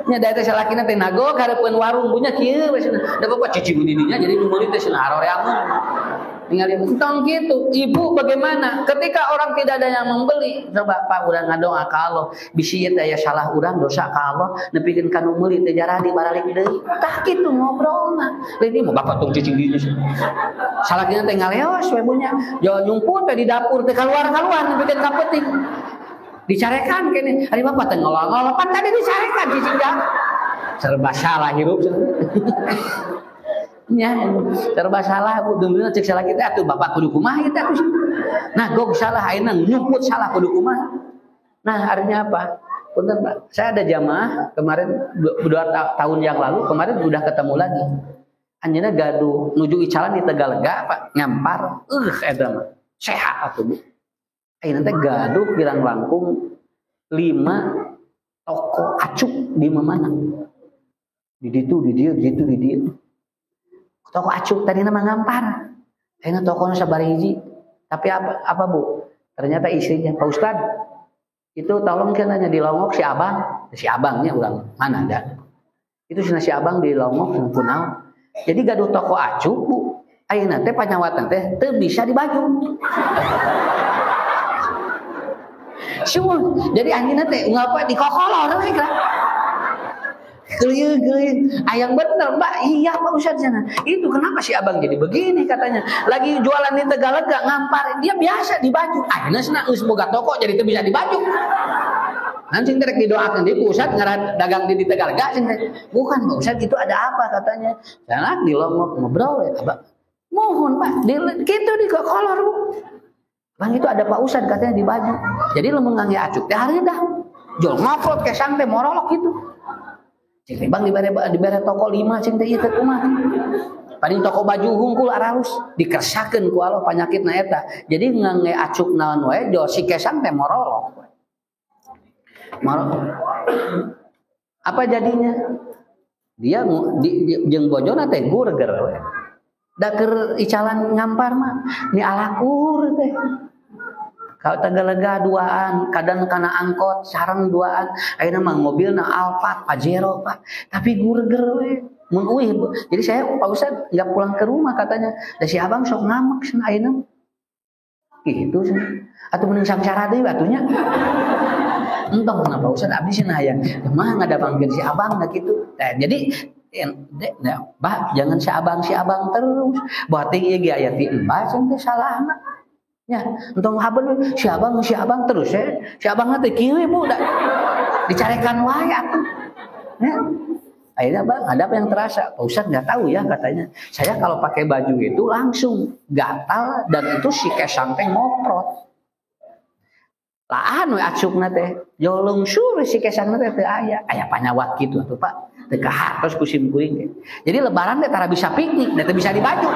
Nya da eta salakina teh nagok hareupeun warung bunyi kieu we cenah. Da bapak cicing di dinya jadi nu meuli teh cenah aroreangeun. Tinggal entong gitu. Ibu bagaimana? Ketika orang tidak ada yang membeli, coba Pak urang ngadoa ka Allah, bisi ieu aya salah urang dosa ka Allah, nepikeun kanu meuli teh jaradi baralik deui. Tah kitu ngobrolna. Ini mau bapak tong cicing dieu. Salah kina teh ngaleos we punya. Jo nyumput teh di dapur teh kaluar-kaluar nepikeun ka peuting. Dicarekan kene. Ari bapak teh ngolong-ngolopan tadi dicarekan cicing dah. Serba salah hirup. Ya, serba salah bu, dulu cek salah kita atuh bapak kudu kumaha kita atuh. Nah, gok salah ayeuna nyumput salah kudu kumaha. Nah, artinya apa? Punten Pak, saya ada jamaah kemarin 2 tahun yang lalu, kemarin udah ketemu lagi. Anjeunna gaduh nuju icalan di Tegalega, Pak, ngampar. Eta mah. Sehat atuh, Bu. Ayeuna teh gaduh kirang langkung 5 toko acuk di mana? Di ditu, di dieu. Toko acuk tadi nama ngampar. Ayeuna toko nu sabariji. Tapi apa Bu? Ternyata istrinya, Pak Ustad, itu tolong kan hanya di Longok si abangnya urang mana ada. Itu si abang di Longok kunaon. Jadi gaduh toko acuk Bu. Ayeuna teh panyawatan teh teu bisa dibaju. Syukur. Jadi anjeunna teh ngapa dikokolor we kan. Geuyeun ayang bener Mbak. Iya Pak Ustadz sana. Itu kenapa si abang jadi begini katanya. Lagi jualan di Tegalega ngampar dia biasa di baju. Akhirnya senang geus boga toko jadi teu bisa di baju. Nanti rek didoakeun di Ustadz ngaran dagang di Tegalega cing teh. Bukan Pak Ustadz itu ada apa katanya. Sana di Lombok ngobrol ya Pak. Mohon Pak, kitu di kolor Bu. Bang itu ada Pak Ustadz katanya di baju. Jadi lamun ngangge acuk teh hareudah. Jol ngoprot ke sang teh morolok gitu. Cing bang dibere toko 5 cing teh ieu teh kumaha. Paling toko baju hungkul aralus dikersakeun ku Allah panyakitna eta. Jadi ngangge acuk naon wae jo si kesang teh morolok. Apa jadinya? Dia jeung bojona teh gurger we. Da keur icalan ngampar mah ni alakur teh. Kalau Tegalega 2an, kadang kana angkot, sareng 2an, ayeuna mah mobilna Alphard, Pajero Pak. Tapi gurger we. Mun uih. Jadi saya Pak Ustad enggak pulang ke rumah katanya. Da si abang sok ngamek cenah ayeuna. Gitu cenah. Atuh mending samsara deui batunya. Entong kenapa Ustad abdi cenah aya. Mah ngadabangkeun si abang da kitu. Nah, jadi Pak, jangan si abang terus. Berarti ieu ge aya ti embah cenah teh salahna. Ya, entong haben si abang terus ya. Si abang teh kieu Bu, dicarekan wae atuh. Ya. Akhirnya Bang, ada apa yang terasa? Pak Ustadz enggak tahu ya katanya. Saya kalau pakai baju itu langsung gatal dan itu si kesang teh ngoprot. Lahan we acukna teh. Jolong sur si kesang teh teu aya. Aya panyawat kitu atuh Pak. Teu kahartos kusim kuring. Jadi lebaran teh tara bisa piknik, teu bisa dibaju.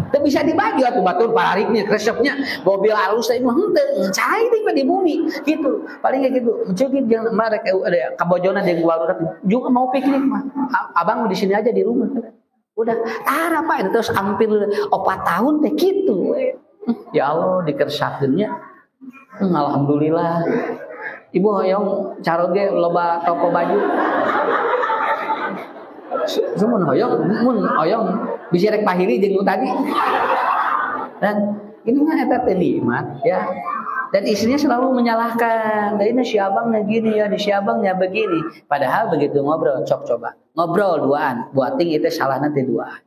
Teu bisa dibaju atuh batur parariknya resepnya mobil alus teh mah henteu cai di bumi gitu. Paling kayak gitu. Mencegit jeung marek ada kabojona jeung warudak juga mau piknik mah. Abang di sini aja di rumah. Udah tara Pak terus hampir 4 tahun teh gitu. Ya Allah dikersakeunnya. Alhamdulillah. Ibu hoyong caroge loba toko baju. Mun hoyong bisa rek pahiri jeung tadi. Dan ini mah eta teh nikmat ya. Dan istrinya selalu menyalahkan. Dan ini si abangnya gini ya, si abangnya begini. Padahal begitu ngobrol, coba. Ngobrol 2an, buat ting itu salahna teh 2an.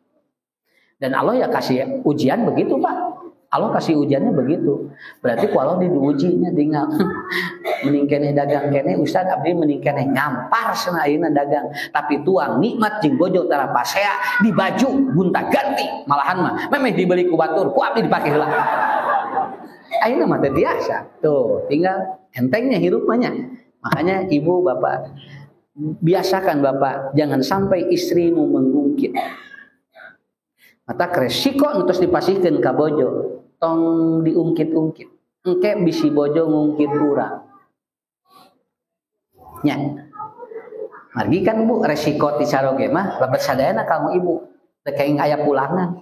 Dan Allah ya kasih ujian begitu, Pak. Allah kasih ujiannya begitu. Berarti kalau diujinya tinggal mending keneh dagang keneh Ustaz abdi mending keneh ngampar cenah ayeuna dagang, tapi tuang nikmat jeung bojo tara pasea di baju gonta-ganti malahan mah memeh dibeli ku batur ku abdi dipake heula. Ayeuna mah teh biasa. Tuh, tinggal entengnya hirup mah nya. Makanya ibu bapak biasakan bapak jangan sampai istrimu mengungkit. Mata resiko terus dipasihkeun ka bojo. Tong diungkit-ungkit. Engke bisi bojo ngungkit urang. Nya. Margi kan Bu resiko ti saroge mah lebet sadayana kamu ibu. Teu kaeng aya pulangan.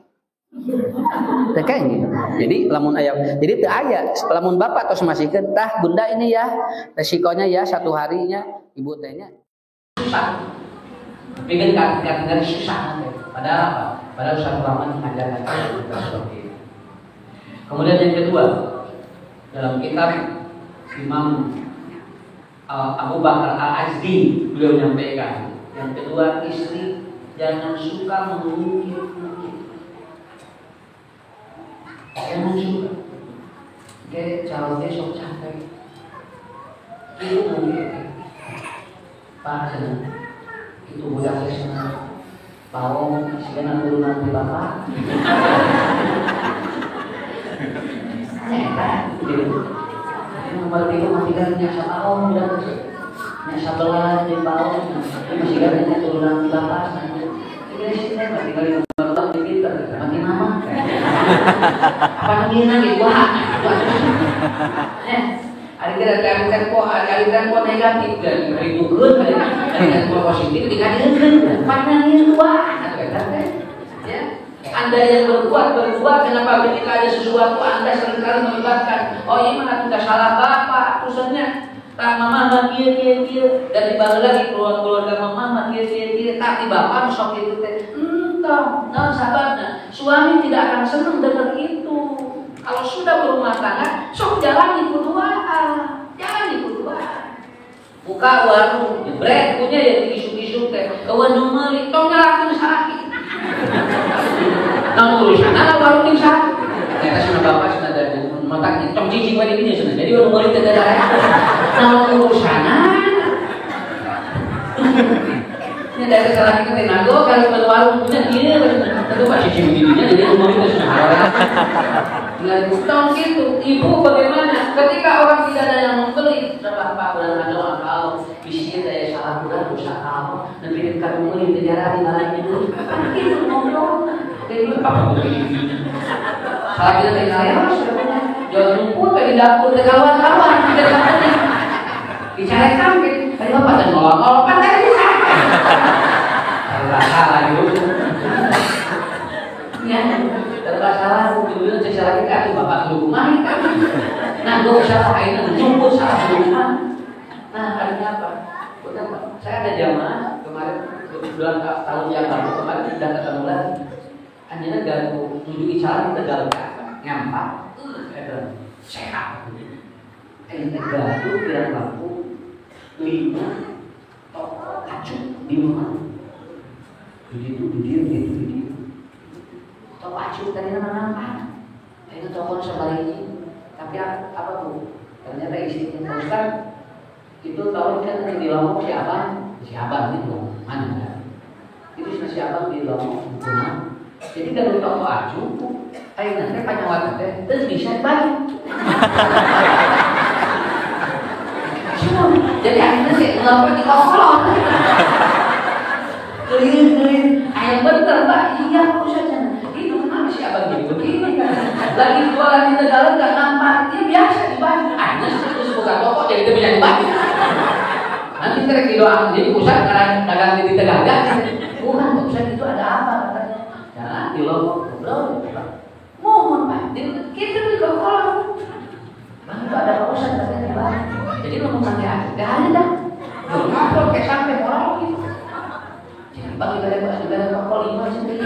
Teu kaeng gitu. Jadi lamun aya jadi teu aya. Lamun bapak tos masihkeun tah bunda ini ya resikonya ya 1 harinya ibu teh nya. Susah. Bikin kan susah. Padahal apa? Padahal Ustaz Rahman mengajarkan kita seperti itu. Kemudian yang kedua, dalam kitab Imam Abu Bakar Al-Azdi beliau menyampaikan, yang kedua, istri jangan suka mengungkit-ungkit. Jangan suka. Kayak calon besok capek. Itu mungkin. Pak senang. Itu budak senang. Pawong sekarang turunan di bapak. Nekat. Nomor 3 masih kan nyasa pawong dan nyasa belah di pawong. Masih kan turunan di bapak. Ini sih masih kali nomor 4 di Twitter. Mati mama. Apa nanti wah. Ada tempo negatif dan ribuan ada tempo positif dikadilkan mana ini wah ya. Anda yang berbuat kenapa ketika ada sesuatu Anda seringkali melibatkan ini mana sudah salah bapak urusannya tak mama kia dan dibalik lagi keluarga mama kia tapi bapak sok itu entah sahabatnya suami tidak akan senang dengar itu. Kalau sudah berumah tangga, sok jalan ikut doa, buka warung, jebret punya ya isu-isu teh, kawan numeli, tong nyalakan sakit. Nang urusan ada warung yang sakit. Kita sudah bapak sudah ada mataknya, tong cicing wadi ini sudah. Jadi warung numeli tidak ada. Nang urusan ini dari salah kita tenaga kalau warung punya dia, tentu pak cicing begininya jadi warung numeli sudah. Nah, tahun gitu, ibu bagaimana? Ketika orang tidak ada yang membeli, coba Pak bulan ada kalau bisnis saya salah bulan dosa kamu, nanti kita membeli negara di mana itu, itu ngobrol, jadi apa begini? Salah kita tinggal ya, jual rumput di dapur ke kawan-kawan, bicara kambing, tadi bapak dan ngolong kan tadi bisa, salah gitu, ya. Salah dulu salah kita itu bapak dulu main kan nah gue salah ini jumbo salah dulu nah akhirnya apa saya ada jamaah kemarin bulan tahun yang lalu kemarin sudah ketemu lagi hanya garu 7 icaran kita garu ngampak sehat ini garu bilang lampu 5 toko kacung di rumah begitu atau pacu tadi nama itu telepon sebaliknya tapi apa bu ternyata istrinya Ustaz itu tahun kan di Lombok si abang itu mana itu si abang di Lombok rumah jadi kalau toko acu ayo nanti panjang teh terus bisa balik jadi akhirnya sih nggak di kolong keliling ayam bener mbak iya Ustaz si abang jadi begini kan lagi jualan di negara nggak nampak dia biasa dibayar akhirnya terus buka toko jadi dia bisa dibayar nanti kita doang jadi pusat karena dagang di Tegaga bukan pusat itu ada apa katanya jangan di Lombok ngobrol mohon pak kita di kolong bang itu ada pusat katanya dibayar jadi ngomong nanti aja gak ada dah ngobrol kayak sampai orang gitu jadi bang kita ada toko 5 sendiri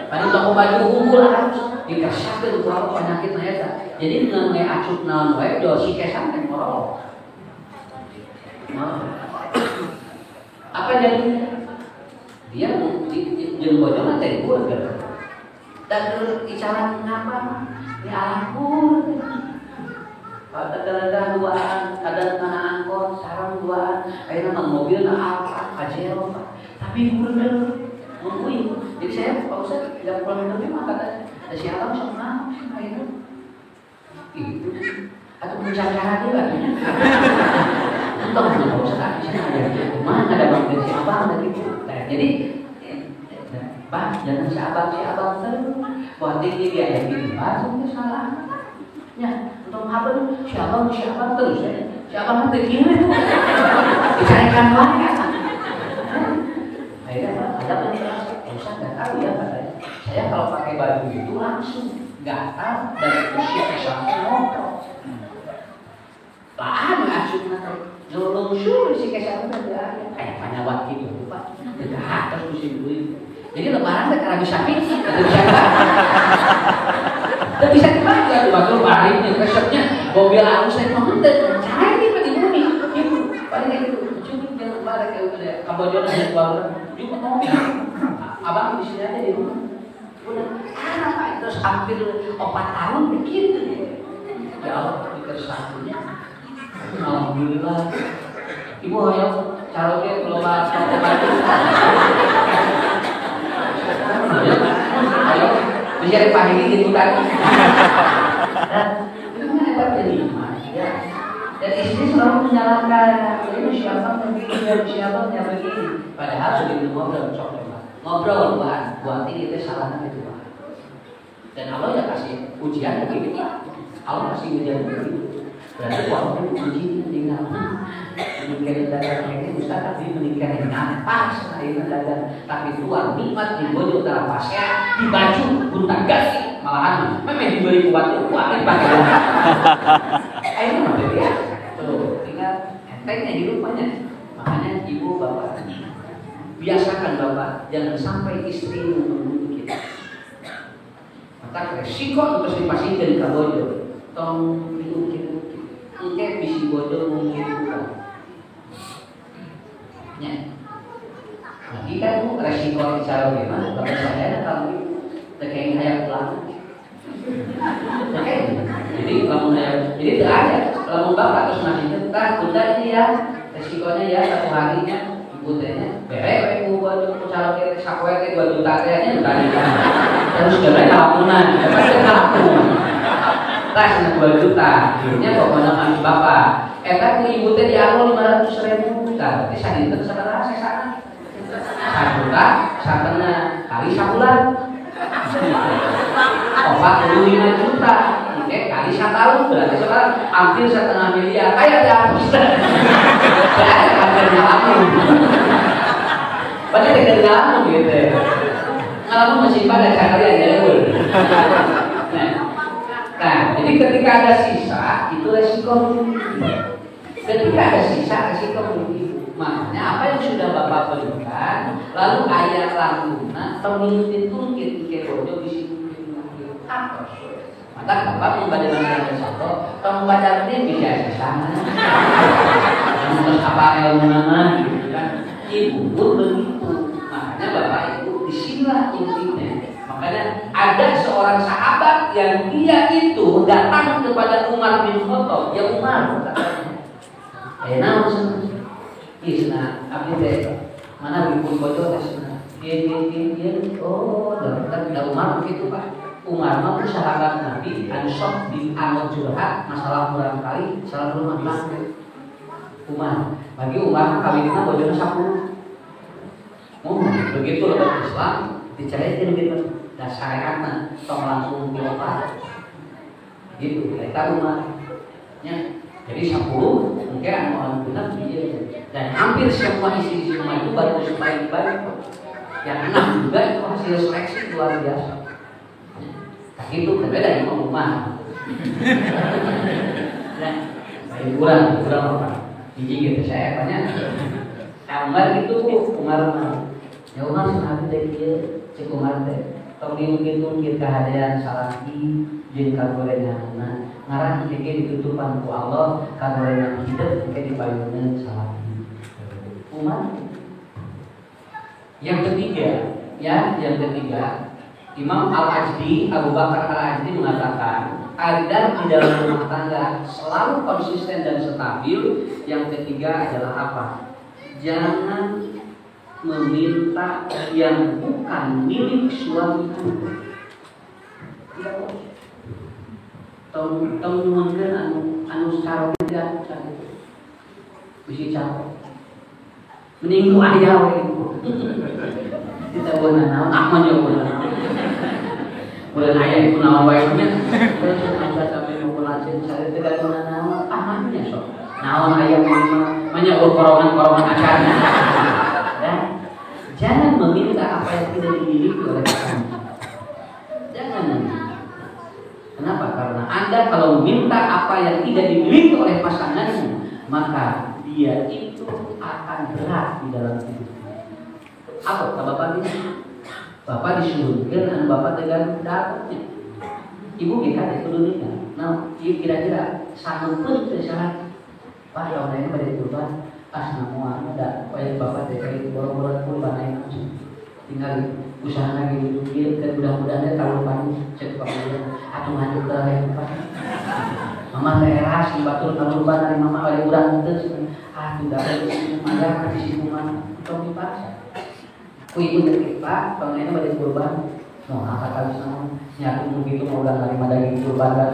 pada toko baju unggul harus dikasihkan kalau penyakit naya. Jadi nggak acut naon wae dosi kesan teh morol. Apa jadinya? Dia jeung bojona teh gua kan. Dan icaran ngapa? Di alamku. Ada duaan, ada tanah angkot, sarang duaan, akhirnya mobil apa, kajero, tapi bener mengui. Jadi saya Pak Ustaz tidak pulang dari rumah katanya. Ada siapa sama itu? Itu atau bicara dia katanya. Entah Pak Ustaz di sana ada. Mana ada bang dari siapa dari itu. Nah, jadi Pak jangan siapa terus. Buat dia ada di baru salah. Ya, untuk apa siapa terus ya. Siapa nanti gini tuh. Dicarikan banyak. Akhirnya ada penjelasan. Saya nggak tahu ya katanya. Saya kalau pakai baju itu langsung gatal dan itu sampai ngobrol. Bahan asuh nanti nolong sur si kesan ada. Kayak banyak waktu itu pak. Tidak terus musim itu. Jadi lebaran teh karena bisa pikir, dan bisa dibaca tuh waktu lebarannya resepnya mobil halus saya mengentet, cara ini bagi bumi, ibu paling kayak gitu, cuma jangan lebaran kayak udah Kamboja dan Kuala, ibu mobil, abang di sini aja di rumah, udah apa terus hampir 4 tahun begitu, ya Allah dikersatunya, alhamdulillah, ibu ayo caranya keluar ayo mencari pagi gitu kan. Itu kan hebatnya nih, ya. Dan istri selalu menyalahkan, ini siapa begini, siapa yang begini. Padahal sudah ngobrol, ngobrol buat ini itu salahnya itu. Dan Allah ya kasih ujian begitu. Allah kasih ujian begitu. Berarti walaupun uji tinggal menikah dagang ini Ustaz tapi menikah dengan pas itu dagang tapi keluar nikmat di baju utara pasnya di baju gunta ganti malahan memang diberi kuat dipakai ayo nanti ya tuh tinggal entengnya di rumahnya makanya ibu bapak biasakan bapak jangan sampai istri menunggu kita maka resiko untuk dipasingkan ke bojo tong mungkin bisi bodoh mungkin bukan. Ya. Lagi kan bu resiko cara gimana? Kalau saya kalau terkait kayak pulang. Oke. Jadi kalau jadi itu aja. Kalau bapak terus masih tetap, udah ini ya resikonya ya 1 harinya ibu tehnya bere ibu bodoh cara kita sakwet 2 juta tehnya udah terus bere kapunan, pasti kapun. Tas 2 juta, akhirnya pokoknya masih bapak. Eta ku ibu teh dialog 500.000, berarti sadinten sebenarnya saya sana. 1 juta, satengah kali sabulan. 45 juta, oke kali 1 tahun berarti sekarang hampir 1,5 miliar. Kayak dihapus. Saya hampir ngalamin. Banyak yang ngalamin gitu. Ngalamin masih pada cari aja dulu. Nah, jadi ketika ada sisa itu resiko begitu. Ketika ada sisa resiko begitu. Makanya apa yang sudah bapak berikan, lalu ayat langkuna, pemimpin tungkit ke bodoh di sini apa? Maka bapak membaca bahasa satu, membaca ini bisa sama. Terus apa ilmu nama, gitu kan? Ibu pun begitu. Makanya bapak itu disinilah intinya. Makanya ada seorang sahabat yang dia itu datang kepada Umar bin Khattab. Ya Umar, enak maksudnya. Isna, abdi teh mana bipun bojo tesna. Dia, oh, dan Umar begitu pak. Umar mah sahabat Nabi, ansok di anu curhat masalah kurang kali, salah rumah tangga. Umar, bagi Umar kawinna bojona 10. Begitu loh Islam dicariin gitu. Dan syariatnya tong langsung dilepas gitu kita rumahnya jadi 10 mungkin orang benar dia dan hampir semua isi rumah itu baru baik yang 6 juga itu hasil seleksi luar biasa tapi itu berbeda dengan rumah nah kurang apa jadi gitu saya banyak Umar itu Umar ya Umar sebenarnya dia cek Umar deh tong mungkin kehadiran salaki jeung kagorengan ngaran ieu ditutupan ku Allah kagorengan hidup engke dipayungan salaki. Umat. Yang ketiga, Imam Al-Ajdi, Abu Bakar Al-Ajdi mengatakan, agar di dalam rumah tangga selalu konsisten dan stabil. Yang ketiga adalah apa? Jangan meminta yang bukan milik suami Anda. Tidak boleh. Tong nuhunkeun anu sareng dia bisi capek. Mending ku aya we. Kita beunang naon ahmad yo beunang. Bulan aya itu naon wae nya. Terus asa sampai mengulasin sare teh beunang naon ahmadnya sok. Naon aya mah korongan acaranya. Jangan meminta apa yang tidak dimiliki oleh kamu. Jangan meminta. Kenapa? Karena Anda kalau meminta apa yang tidak dimiliki oleh pasanganmu, maka dia itu akan berat di dalam hidupnya. Apa kabar ini? Bapak disuruhkan dan bapak dengan dapatnya. Ibu kita kudu nikah. Nah, kira-kira sanggup pun kesalahan. Pak yang lain pada kurban pas namuan ada kayak bapak dari boro-boro kurban lain tinggal usaha lagi duduk dan mudah-mudahan tahun depan cek pembelian atau ngadu ke apa mama teras di batur tahun depan dari mama pada kurang terus tidak ada mana di situ mana tong di pasar ku ibu dari pak pengennya pada kurban mau apa kali sama nyatu begitu mau udah nerima daging kurban kan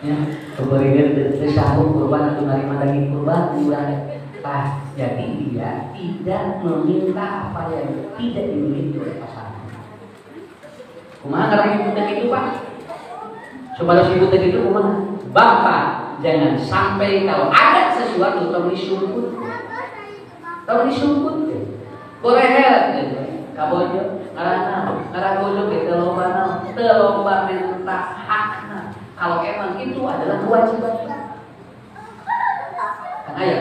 ya kemudian tersambung kurban atau nerima daging kurban kurang pas jadi dia tidak meminta apa yang tidak dimiliki oleh pasangan. Kumaha karena ibu itu pak? Coba si ibu itu kumaha? Bapak jangan sampai kalau ada sesuatu tahu disumput, Boreher, kabojo, ngaragojo gitu lomba minta hakna. Kalau emang itu adalah kewajiban. Karena ya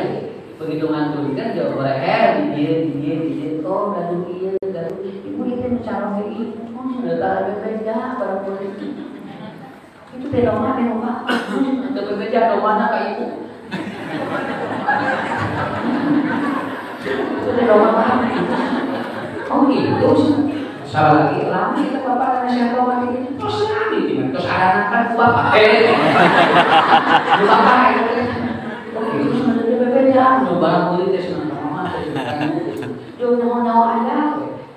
begitu ngantuk kan jauh bereher dia oh gaduh iya gaduh ibu itu mencara kayak gitu sudah tahu bekerja pada politik itu tidak mana yang pak ada bekerja ada mana kayak ibu itu tidak mana oh gitu salah lagi lama itu bapak karena siapa lagi terus lagi terus ada anak bapak bapak itu sebenarnya berbeda. Nyoba kulit senang mama, senang kamu. Nyawa aja,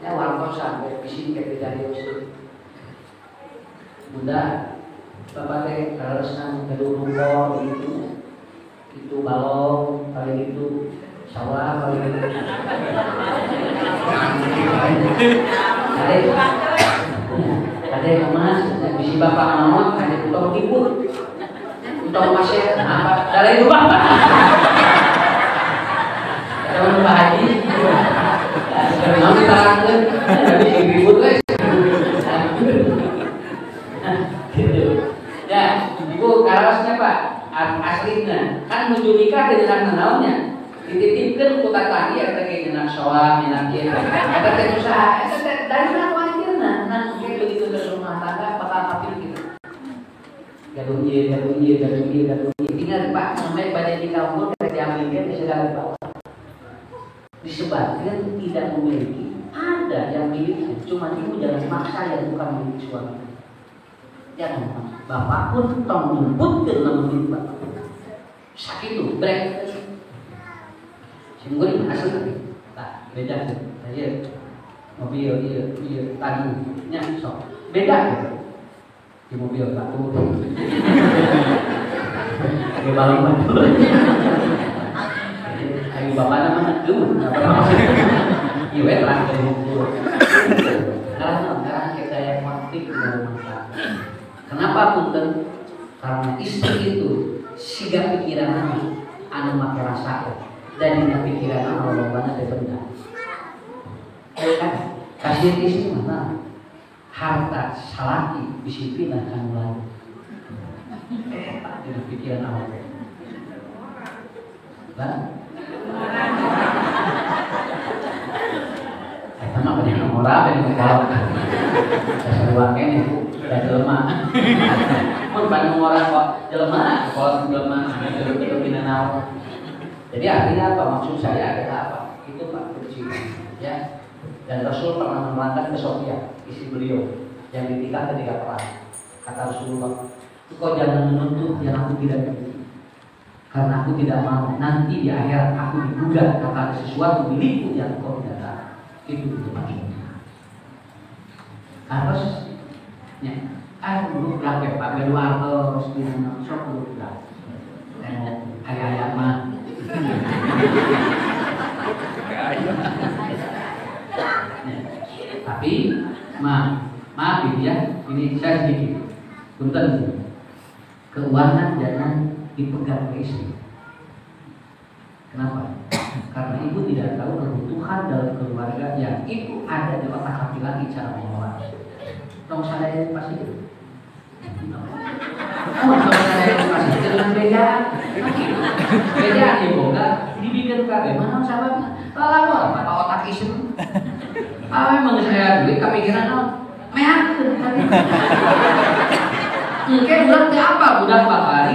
nyawa kau sampai di sini kayak beda itu. Bunda, bapak teh harus nang gedung rumpor itu balong, kali itu sawah, kali itu. Ada emas, bisi bapak mau, ada tukang tipu. Utang masih apa? Dari itu bapak. Kalau Pak Haji, kalau kita dari ribut guys. Ya, ibu karosnya Pak, aslinya kan menuju nikah dengan naonnya. Dititipkan ku tadi ada kayak genak sawah, genak kieu. Ada teh usaha, dari mana wajarna? Nah, begitu ke rumah tangga bakal kapil gitu. Gaduh iya. Ingat Pak, sampai banyak di kampung kita diambilkan di segala Pak. Disebabkan tidak memiliki, ada yang miliknya. Cuma ibu jangan maksa yang bukan milik suami. Jangan, bapak pun tong menyebutkan nama milik bapak. Sakit tuh, break. Sungguh hasil tadi. Tak beda tuh. Saya mobil iya tadinya sok beda. Di mobil batu. Di balong batu. Ayo bapak nama tuh. Iwe terang dari buku. Karena kita yang konflik dalam masalah. Kenapa punten? Karena istri itu siga pikiran anu make rasa dan dina pikiran anu lobana teh benda. Kan kasih istri mana? Harta salaki disiplin akan mulai. Dina pikiran awak. Kan? Sama banyak nomor apa yang kepala saya wakil itu sudah jelema pun banyak orang kok jelema kepala jelema itu bina naon jadi artinya apa maksud saya adalah apa itu Pak kunci ya dan Rasul pernah menerangkan ke Sofia istri beliau yang ditikah ketika perang kata Rasulullah kau jangan menuntut yang aku tidak miliki karena aku tidak mau nanti di akhirat aku digugat karena sesuatu milikku yang kau tidak tahu. Itu maksudnya. Harus ya, dulu berapa Pak? Kedua harus di sok dulu berapa? Ayah mah. Tapi maaf ya, ini saya sedikit. Punten. Keuangan jangan dipegang istri. Kenapa? Karena ibu tidak tahu kebutuhan dalam keluarga yang ibu ada di otak laki-laki cara mengelola. Tong sadaya pasti itu. Tong sadaya pasti dengan beda. Beda ibu enggak dibikin kabeh mana sababna. Lalu apa otak istri? Memang saya duit kepikiran no. Meakeun tadi. Mungkin budak teh apa? Budak bakal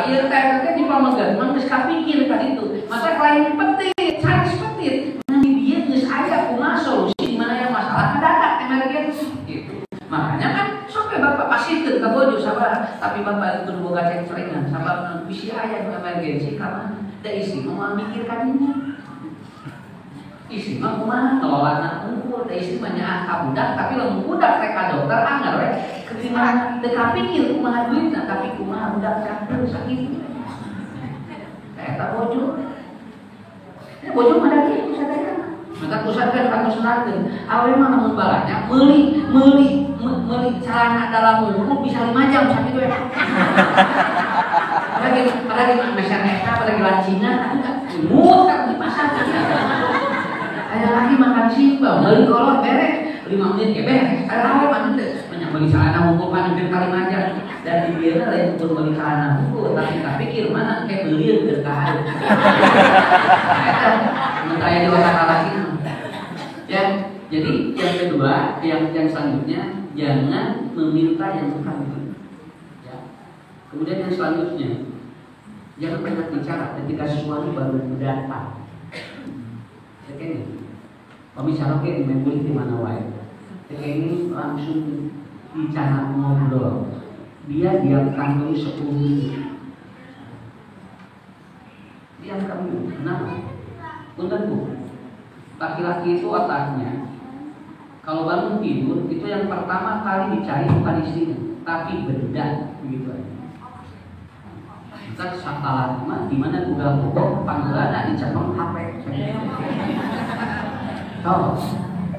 ieu teh di pamegat mah geus kapikir ka ditu. Masa lain petit, sanes petit. Nanti dia geus aya kumaha solusi di mana yang masalah mendadak emergensi gitu. Makanya kan sok Bapak pasieun ka bojo sabar, tapi Bapak kudu boga cek ringan sabar bisi aya emergensi ka mana. Da istri mah mikirkan ini. Istri mah kumaha ngelolana unggul, da istri mah nyaah ka budak, tapi lamun budak rek ka dokter anggar we ketimah teu kapikir kumaha duitna, tapi kumaha budak campur sakit. Eta bojo. Bojo mah da kieu sadayana. Maka kusadkeun ka musnahkeun, awewe mah mun balanya meuli celana dalam umur bisa 5 jam sakitu we. Padahal meser eta padahal lancingan aku enggak imut kan di pasar. Ada lagi makan simbang, meuli kolot beres 5 menit ge beres. Ada awewe mah teu meuli celana unggul paneun kali 5 jam. Dan di dieu lain ukur meuli celana unggul, tapi kapikir mana ke beulieun teu kahaeu. Eta mun aya di otak laki. Ya, jadi yang kedua, yang selanjutnya jangan meminta yang bukan. Ya. Kemudian yang selanjutnya jangan banyak bicara ketika suami baru datang. Oke, pembicara ke main di mana wae. Ini langsung bicara ngobrol. Dia diamkan dulu 10 menit. Diamkan dulu. Kenapa? Punten Bu. Laki-laki itu otaknya kalau bangun tidur itu yang pertama kali dicari bukan istrinya, tapi benda begitu aja. Kita sakalan mah di mana udah bobok panggilan dicekong HP. Tahu?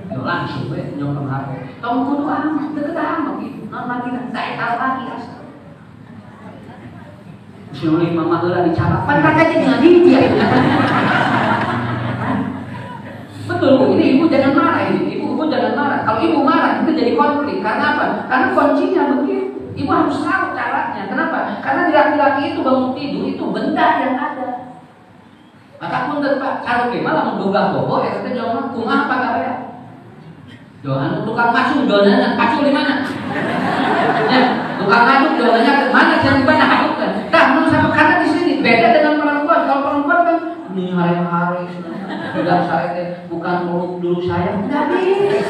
Yo langsung we nyokong HP. Kamu kudu amat, deket amat gitu. Non lagi saya tahu lagi asal. Siulih mama heula dicapak, pan kakak dengan dia. Betul, ini ibu jangan marah ini. Ibu jangan marah. Kalau ibu marah itu jadi konflik. Karena apa? Karena kuncinya begitu. Ibu harus tahu caranya. Kenapa? Karena di laki-laki itu bangun tidur itu benda yang ada. Maka pun Pak, kalau gimana menduga bobo, ya kita jangan kumaha apa gawe. Jangan tukang macung, jangan macung di mana? Ya, tukang macung jawabannya ke mana? Jangan di mana hajutkan. Nah, menurut saya karena di sini beda dengan perempuan. Kalau perempuan kan ini hari-hari sudah saya bukan peluk dulu saya nggak bisa.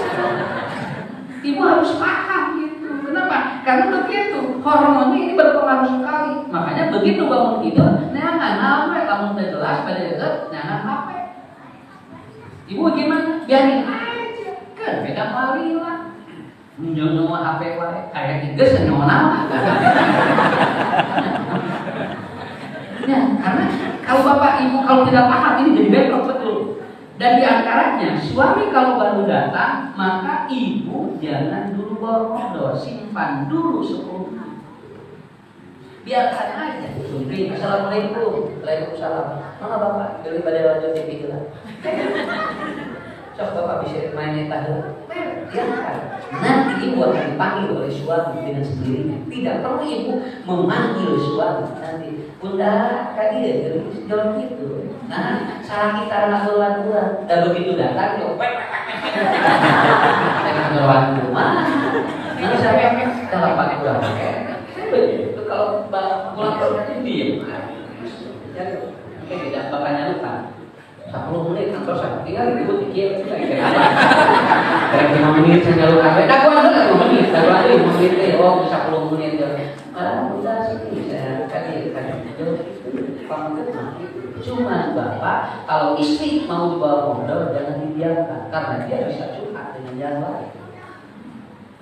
Ibu harus paham gitu. Kenapa? Karena begitu hormonnya ini berpengaruh sekali. Makanya begitu bangun tidur, neangan nawe kamu udah jelas pada deket, neangan HP. Ibu gimana? Biarin aja. Kan beda kali lah. Nyono HP wae kayak geus nyono nama. Ya, karena kalau bapak ibu kalau tidak paham ini jadi bentrok betul. Dan diantaranya suami kalau baru datang maka ibu jangan dulu bawa simpan dulu 10 menit. Biarkan aja. Assalamualaikum. Waalaikumsalam. Mana bapak? Daripada lanjut TV lah. Sok bapak bisa main tahu. Biarkan. Nanti ibu akan dipanggil oleh suami dengan sendirinya. Tidak perlu ibu memanggil suami nanti. Bunda, tadi ya jalan gitu. Nah, salah kita anak bulan-bulan. Dan begitu datang, yo, dengan jalan rumah. Nanti saya dalam pakai bulan. Begitu kalau pulang ke dia. Jadi, tidak bapaknya lupa. 10 menit kantor saya tinggal ribut dikit. Kayak 5 menit saya lupa. Dakwaan itu 5 menit. Dakwaan itu 5 menit. Oh, 10 menit. Udah sini saya kasih cuma bapak kalau istri mau dibawa modal jangan dibiarkan karena dia bisa curhat dengan yang lain.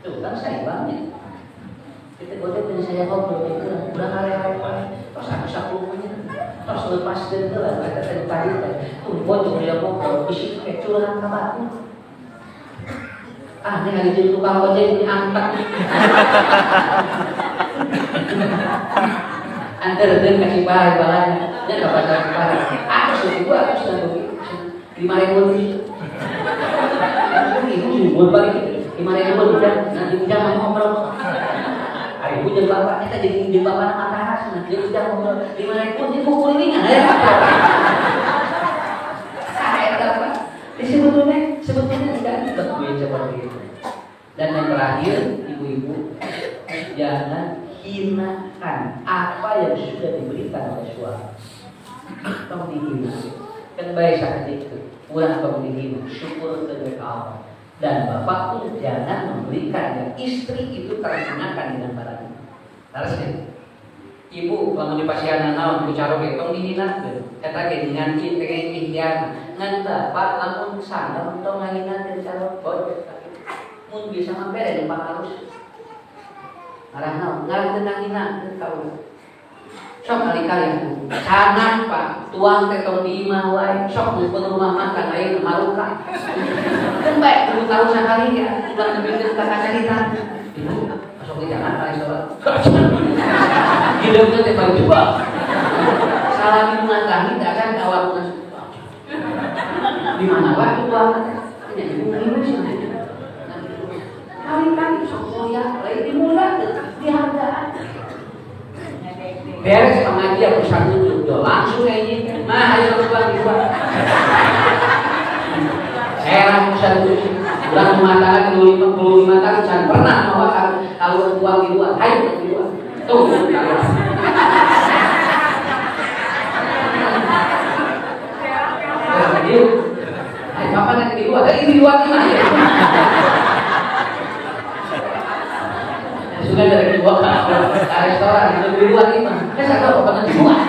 Tuh kan saya banyak. Kita boleh dengan saya ngobrol itu udah hari-hari terus aku 10 menit terus lepas dendel kata tadi tuh bocor dia ngobrol isi kayak curhat kabarku. Ini hari jadi tukang ojek diangkat. Antar dan kasih bahaya balanya, dia nggak baca bahaya. Aku sudah begitu. 5.000 lebih. Ibu buat balik 5.000 udah nanti udah mau ngobrol. Ibu jadi bapak kita jadi bapak nama taras nanti udah ngobrol 5.000 dia pukul ini nggak ya? Saya dapat. Sebetulnya seperti itu. Dan yang terakhir, ibu-ibu, jangan hinakan apa yang sudah diberikan oleh suami. Kamu dihina, kan baik saat itu. Kurang kamu dihina, syukur kepada Allah. Dan bapak pun jangan memberikan yang istri itu tergunakan dengan barang itu. Harusnya, ibu bangun di pasianan naon bicara ke tong dihina, kata ke dengan cinta ke ikhtiar, ngan bapak lamun sana untuk ngahina ke calon boy. Mun bisa mampir di harus arah naon ngarang tentang hina tahu sok kali-kali sangat pak tuang teh tong di imah wae sok mun rumah makan lain maruka kan baik dulu tahu sekali ya ulang lebih ke kata cerita ibu masuk di jangan kali sholat hidupnya teh baru coba salah di mengatangi dasar awal masuk di mana wae tuang teh ibu ibu sih kali-kali sok ya lain dimulai dihargaan beres pengajian pesan dulu langsung kayaknya mah ayo coba dibuat saya pesan dulu bulan mengatakan 55 tahun jangan pernah mau kalau uang dibuat ayo dibuat tuh ayo apa nanti dibuat ini dibuat gimana ya sudah dari dua restoran itu dibuat gimana? Saya tahu apa dibuat.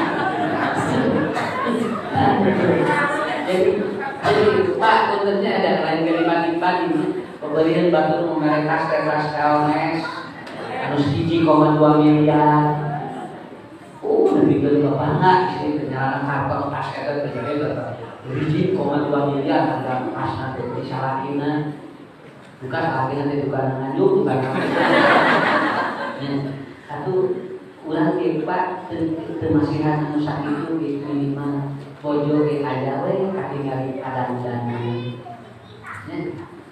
Jadi Pak tentunya ada lain kali pagi-pagi pemberian batu mengenai tas Kelmes anu 1,2 miliar. Lebih dari bapak nggak sih penjalanan karton tas itu terjadi 1,2 miliar ada tas nanti disalahin. Bukan akhirnya itu bukan nganyuk bukan satu ulang Pak termasihan anu sakit itu minimal bojo ke aja we katingali kadang-kadang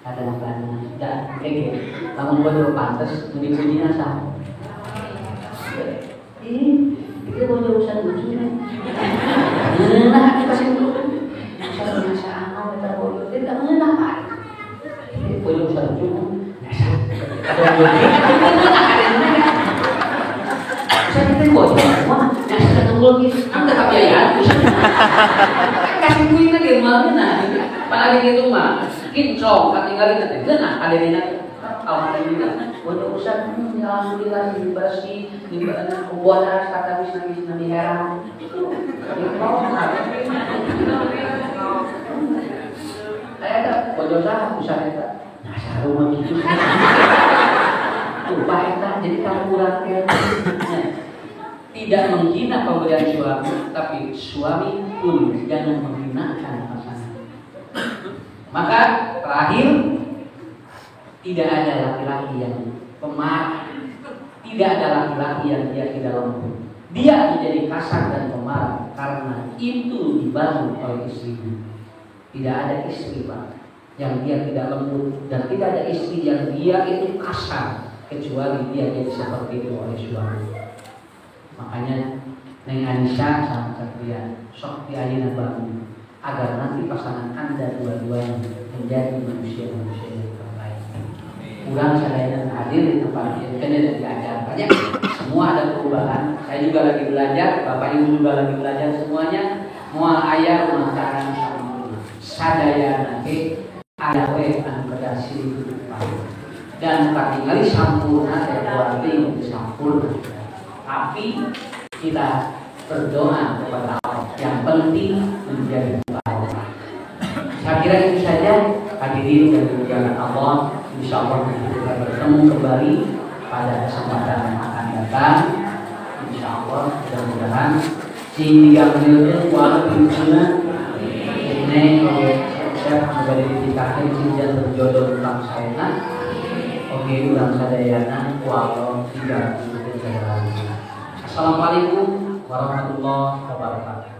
kadang-kadang dan kayak lamun bojo pantes dipujinya sah itu bojo urusan lucu nah dikasih dulu urusan masalah kita bojo tidak mengenal Pak bojo urusan lucu saya kita bocor, wah, yang sudah tunggu lagi, anda kebiayaan, kasih duit lagi mana? Apalagi itu mah, kincong, tinggalin nanti, benar, ada di nanti, alhamdulillah, untuk urusan, alhamdulillah bersih, buat harus kata bisnis nabi heran, saya ada bocor sah, usaha kita, nah rumah gitu. Lupa eta, jadi kamu kurang tidak menghina pemberian suami, tapi suami pun jangan menghinakan pasangan. Maka terakhir, tidak ada laki-laki yang pemarah, tidak ada laki-laki yang dia tidak lembut. Dia menjadi kasar dan pemarah karena itu dibangun oleh istrinya. Tidak ada istri Pak yang dia tidak lembut dan tidak ada istri yang dia itu kasar kecuali dia jadi seperti itu oleh suami. Makanya Neng Anissa sama Satria sok diayeuna bangun agar nanti pasangan Anda dua-duanya menjadi manusia-manusia yang terbaik. Kurang saya hadir di tempat ini karena diajar banyak, semua ada perubahan. Saya juga lagi belajar, Bapak Ibu juga lagi belajar semuanya. Moal ayah rumah tangga sadaya nanti ada anu kedasi dan tinggal sampurna berarti sampurna. Tapi kita berdoa kepada Allah yang penting menjadi baik. Saya kira itu saja hadirin dan dimuliakan Allah. Insya Allah kita bertemu kembali pada kesempatan yang akan datang. Insya Allah mudah-mudahan sehingga menilai walaupun ini saya menjadi ditingkatkan sehingga berjodoh tentang saya. Oke, ulang sadayana walau tidak. Assalamualaikum warahmatullahi wabarakatuh.